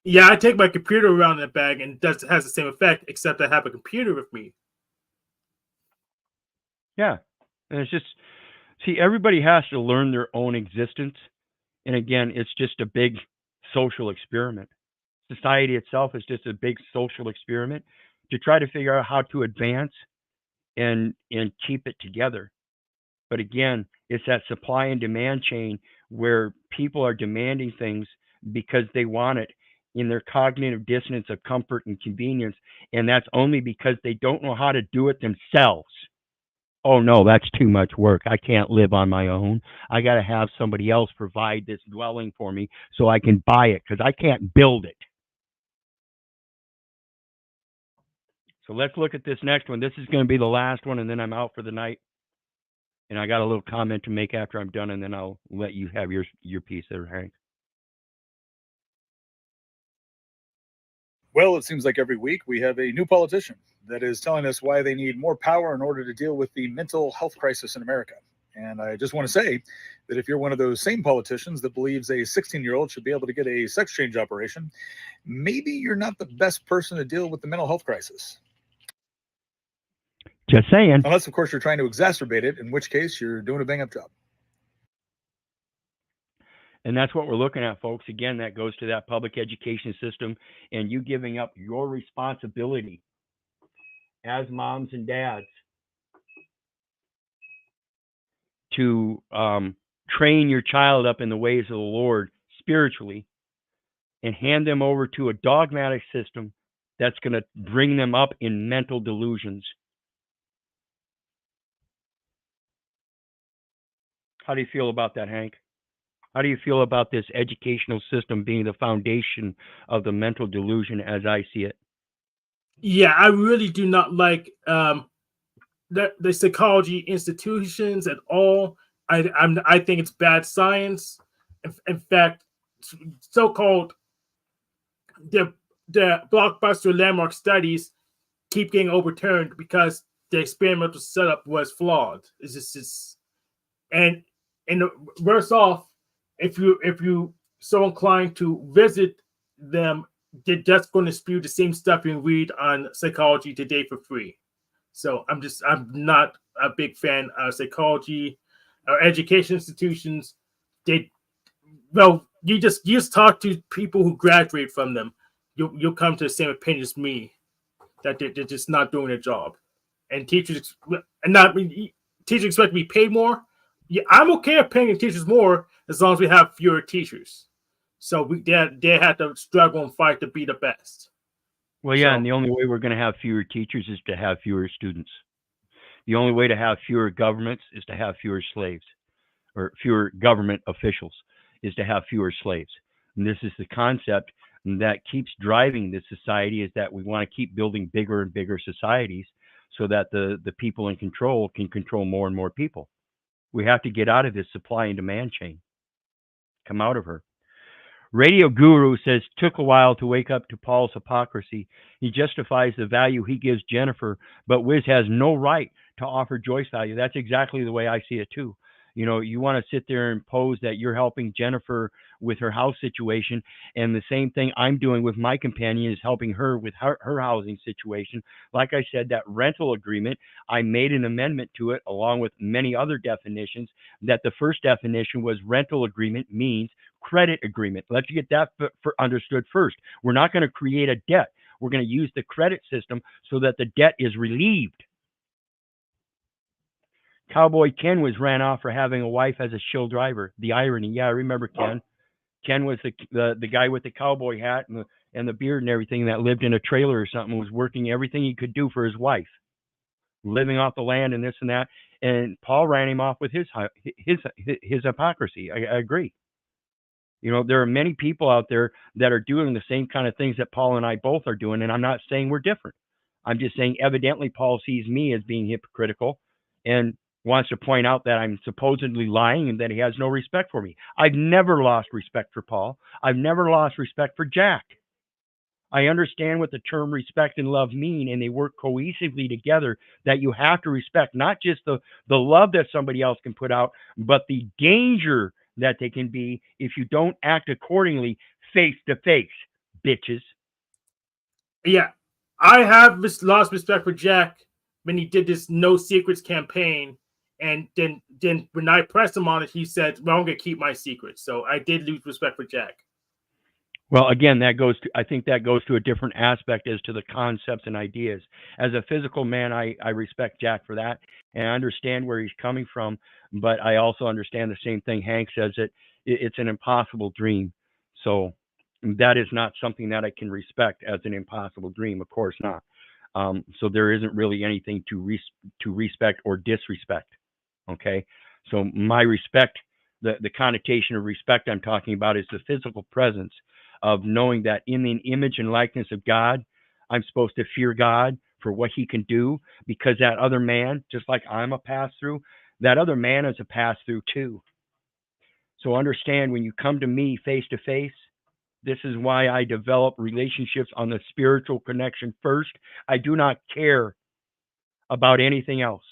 Yeah, I take my computer around in that bag and it has the same effect, except I have a computer with me. Yeah. And it's just, see, everybody has to learn their own existence. And again, it's just a big social experiment. Society itself is just a big social experiment to try to figure out how to advance and keep it together. But again, it's that supply and demand chain where people are demanding things because they want it in their cognitive dissonance of comfort and convenience. And that's only because they don't know how to do it themselves. Oh no, that's too much work. I can't live on my own. I got to have somebody else provide this dwelling for me so I can buy it because I can't build it. So let's look at this next one. This is going to be the last one, and then I'm out for the night. And I got a little comment to make after I'm done, and then I'll let you have your piece there, Hank. Well, it seems like every week we have a new politician that is telling us why they need more power in order to deal with the mental health crisis in America. And I just want to say that if you're one of those same politicians that believes a 16-year-old should be able to get a sex change operation, maybe you're not the best person to deal with the mental health crisis. Just saying. Unless, of course, you're trying to exacerbate it, in which case you're doing a bang-up job. And that's what we're looking at, folks. Again, that goes to that public education system and you giving up your responsibility as moms and dads to train your child up in the ways of the Lord spiritually and hand them over to a dogmatic system that's going to bring them up in mental delusions. How do you feel about that, Hank? How do you feel about this educational system being the foundation of the mental delusion as I see it? Yeah, I really do not like the psychology institutions at all. I think it's bad science. In fact, so-called the blockbuster landmark studies keep getting overturned because the experimental setup was flawed. It's just and worse off, if you so inclined to visit them, they're just going to spew the same stuff you read on Psychology Today for free. So I'm not a big fan of psychology or education institutions. You just talk to people who graduate from them. You'll come to the same opinion as me, that they're just not doing their job, and teachers expect to be paid more. Yeah, I'm okay with paying teachers more as long as we have fewer teachers. So they have to struggle and fight to be the best. Well, yeah, and the only way we're going to have fewer teachers is to have fewer students. The only way to have fewer governments is to have fewer slaves, or fewer government officials is to have fewer slaves. And this is the concept that keeps driving this society, is that we want to keep building bigger and bigger societies so that the people in control can control more and more people. We have to get out of this supply and demand chain. Come out of her. Radio Guru says, took a while to wake up to Paul's hypocrisy. He justifies the value he gives Jennifer, but Wiz has no right to offer Joyce value. That's exactly the way I see it too. You know, you want to sit there and pose that you're helping Jennifer with her house situation, and the same thing I'm doing with my companion is helping her with her housing situation. Like I said, that rental agreement, I made an amendment to it along with many other definitions. That the first definition was rental agreement means credit agreement. Let's get that understood first. We're not going to create a debt. We're going to use the credit system so that the debt is relieved. Cowboy Ken was ran off for having a wife as a shill driver. The irony. Yeah, I remember Ken. Ken was the guy with the cowboy hat and the beard and everything that lived in a trailer or something, was working everything he could do for his wife, living off the land and this and that. And Paul ran him off with his hypocrisy. I agree. You know, there are many people out there that are doing the same kind of things that Paul and I both are doing, and I'm not saying we're different. I'm just saying evidently Paul sees me as being hypocritical and wants to point out that I'm supposedly lying and that he has no respect for me. I've never lost respect for Paul. I've never lost respect for Jack. I understand what the term respect and love mean, and they work cohesively together, that you have to respect not just the love that somebody else can put out, but the danger that they can be if you don't act accordingly face to face, bitches. Yeah, I have lost respect for Jack when he did this No Secrets campaign, and then when I pressed him on it, he said, well, I'm going to keep my secrets. So I did lose respect for Jack. Well, again, I think that goes to a different aspect as to the concepts and ideas. As a physical man, I respect Jack for that, and I understand where he's coming from, but I also understand the same thing Hank says, that it's an impossible dream. So that is not something that I can respect as an impossible dream. Of course not. So there isn't really anything to respect or disrespect. Okay. So my respect, the connotation of respect I'm talking about is the physical presence of knowing that in the image and likeness of God, I'm supposed to fear God for what he can do, because that other man, just like I'm a pass-through, that other man is a pass-through too. So understand, when you come to me face to face, this is why I develop relationships on the spiritual connection first. I do not care about anything else.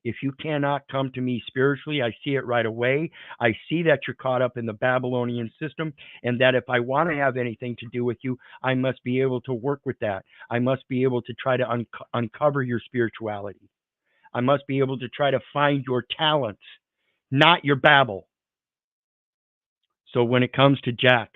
If you cannot come to me spiritually, I see it right away. I see that you're caught up in the Babylonian system, and that if I want to have anything to do with you, I must be able to work with that. I must be able to try to uncover your spirituality. I must be able to try to find your talents, not your babble. So when it comes to Jack,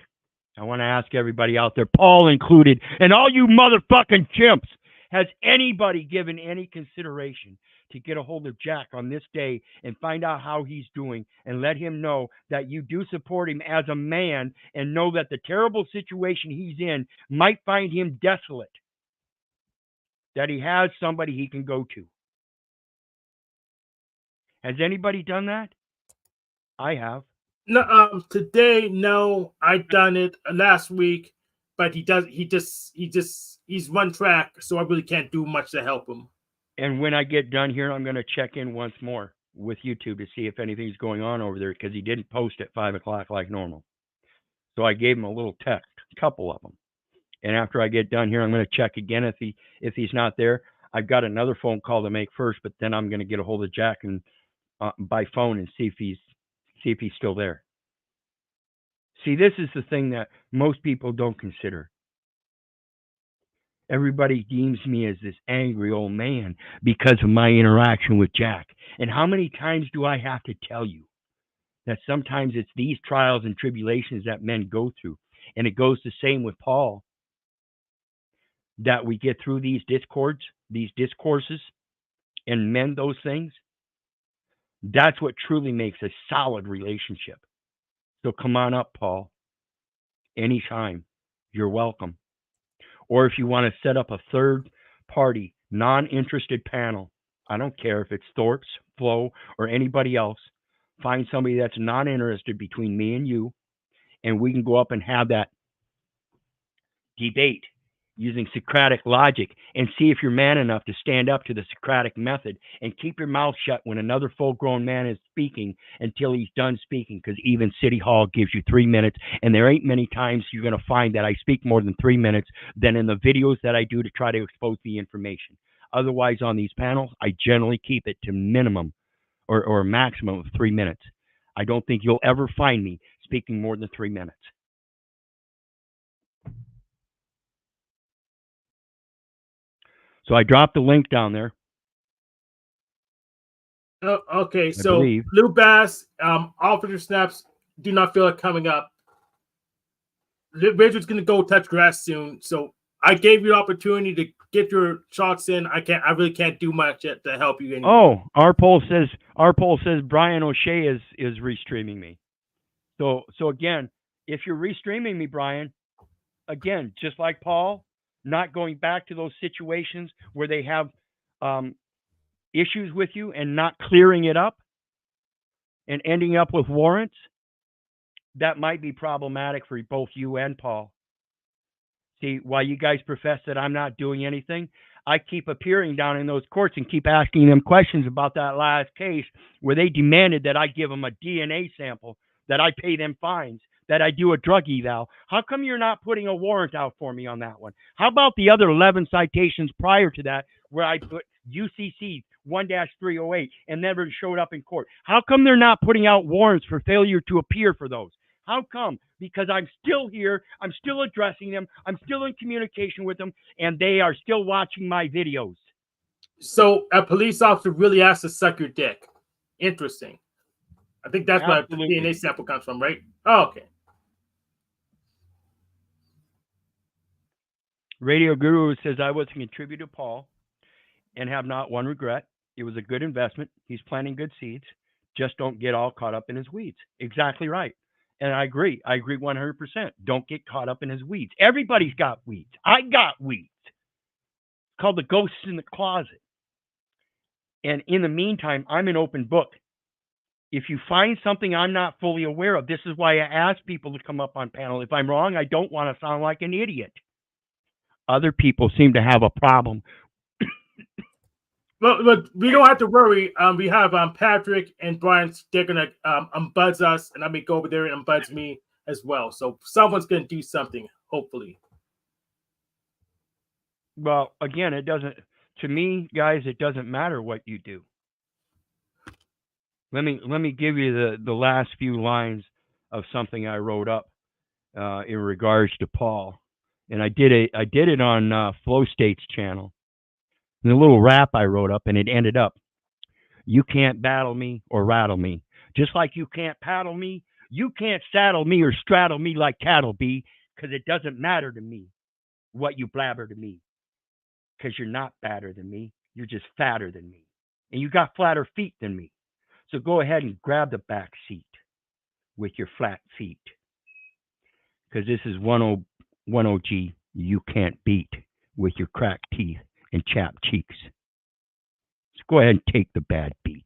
I want to ask everybody out there, Paul included, and all you motherfucking chimps, has anybody given any consideration to get a hold of Jack on this day and find out how he's doing, and let him know that you do support him as a man, and know that the terrible situation he's in might find him desolate, that he has somebody he can go to? Has anybody done that? I have. No, today, no. I done it last week, but he's one track, so I really can't do much to help him. And when I get done here, I'm going to check in once more with YouTube to see if anything's going on over there, because he didn't post at 5 o'clock like normal. So I gave him a little text, a couple of them. And after I get done here, I'm going to check again if he's not there. I've got another phone call to make first, but then I'm going to get a hold of Jack and by phone and see if he's still there. See, this is the thing that most people don't consider. Everybody deems me as this angry old man because of my interaction with Jack. And how many times do I have to tell you that sometimes it's these trials and tribulations that men go through? And it goes the same with Paul, that we get through these discourses, and mend those things. That's what truly makes a solid relationship. So come on up, Paul. Anytime. You're welcome. Or if you want to set up a third party, non-interested panel, I don't care if it's Thorpe's, Flo, or anybody else, find somebody that's not interested between me and you, and we can go up and have that debate using Socratic logic and see if you're man enough to stand up to the Socratic method and keep your mouth shut when another full-grown man is speaking until he's done speaking, because even City Hall gives you 3 minutes, and there ain't many times you're going to find that I speak more than 3 minutes than in the videos that I do to try to expose the information. Otherwise, on these panels, I generally keep it to minimum or a maximum of 3 minutes. I don't think you'll ever find me speaking more than 3 minutes. So I dropped the link down there. Oh, okay, I so believe. Blue Bass, officer snaps do not feel like coming up. Richard's gonna go touch grass soon, so I gave you the opportunity to get your shots in. I really can't do much yet to help you anymore. Oh, our poll says Brian O'Shea is restreaming me. So again, if you're restreaming me, Brian, again, just like Paul, not going back to those situations where they have issues with you and not clearing it up and ending up with warrants, that might be problematic for both you and Paul. See, while you guys profess that I'm not doing anything, I keep appearing down in those courts and keep asking them questions about that last case where they demanded that I give them a DNA sample, that I pay them fines, that I do a drug eval. How come you're not putting a warrant out for me on that one? How about the other 11 citations prior to that where I put UCC 1-308 and never showed up in court? How come they're not putting out warrants for failure to appear for those? How come? Because I'm still here, I'm still addressing them, I'm still in communication with them, and they are still watching my videos. So a police officer really has to suck your dick. Interesting. I think that's where the DNA sample comes from, right? Oh, okay. Radio Guru says I was a contributor to Paul and have not one regret. It was a good investment. He's planting good seeds. Just don't get all caught up in his weeds. Exactly right. And I agree. I agree 100%. Don't get caught up in his weeds. Everybody's got weeds. I got weeds. It's called the ghosts in the closet. And in the meantime, I'm an open book. If you find something I'm not fully aware of, this is why I ask people to come up on panel. If I'm wrong, I don't want to sound like an idiot. Other people seem to have a problem. Well, we don't have to worry. We have Patrick and Brian. They're gonna unbuzz us, and I may go over there and unbuzz me as well. So someone's gonna do something, hopefully. Well, again, it doesn't. To me, guys, it doesn't matter what you do. Let me give you the last few lines of something I wrote up in regards to Paul, and I did it on Flow State's channel. And a little rap I wrote up, and it ended up, you can't battle me or rattle me. Just like you can't paddle me, you can't saddle me or straddle me like cattle be, because it doesn't matter to me what you blabber to me, because you're not badder than me. You're just fatter than me. And you got flatter feet than me. So go ahead and grab the back seat with your flat feet, because this is 10G you can't beat with your cracked teeth and chapped cheeks. So go ahead and take the bad beat.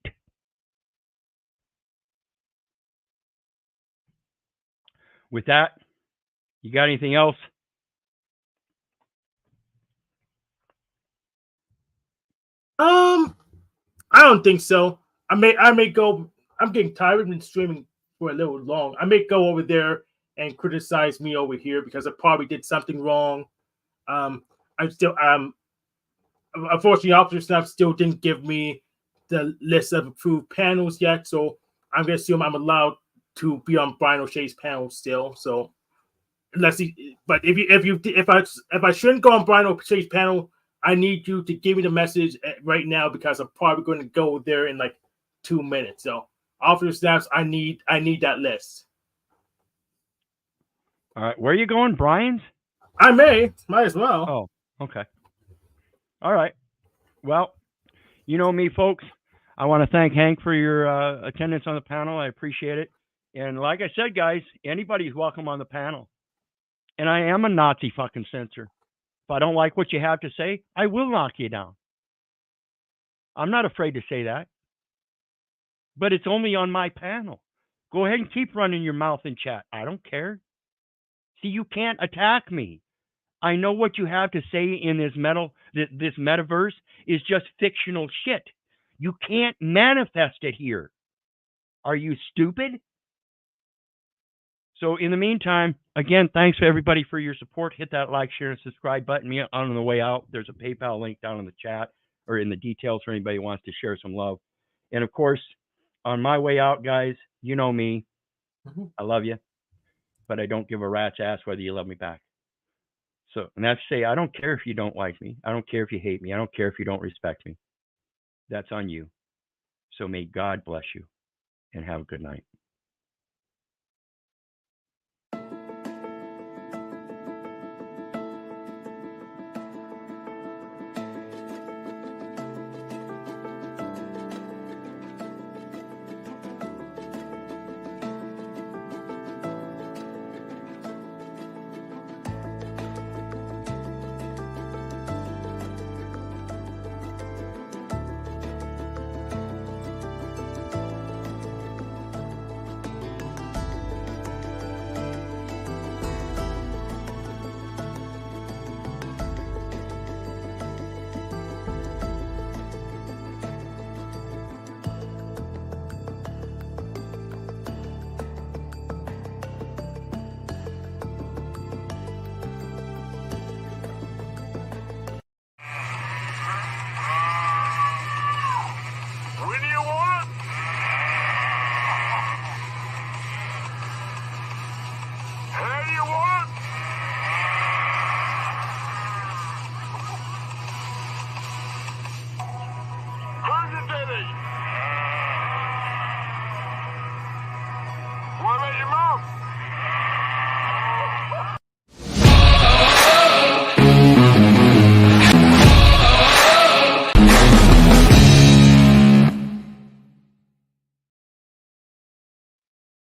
With that, you got anything else? I don't think so. I may go. I'm getting tired. I've been streaming for a little long. I may go over there and criticize me over here because I probably did something wrong. I'm still unfortunately, Officer Snap still didn't give me the list of approved panels yet, so I'm gonna assume I'm allowed to be on Brian O'Shea's panel still. So Let's see. But if I shouldn't go on Brian O'Shea's panel, I need you to give me the message right now because I'm probably going to go there in like 2 minutes. So, Officer Snaps, I need that list. All right, where are you going, Brian's? I might as well. Oh, okay. All right. Well, you know me, folks. I want to thank Hank for your attendance on the panel. I appreciate it. And like I said, guys, anybody's welcome on the panel. And I am a Nazi fucking censor. If I don't like what you have to say, I will knock you down. I'm not afraid to say that. But it's only on my panel. Go ahead and keep running your mouth in chat. I don't care. See, you can't attack me. I know what you have to say in this metaverse is just fictional shit. You can't manifest it here. Are you stupid? So in the meantime, again, thanks for everybody for your support. Hit that like, share, and subscribe button. Me on the way out, there's a PayPal link down in the chat or in the details for anybody who wants to share some love. And of course, on my way out, guys, you know me. I love you, but I don't give a rat's ass whether you love me back. So, and that's to say, I don't care if you don't like me. I don't care if you hate me. I don't care if you don't respect me. That's on you. So may God bless you and have a good night.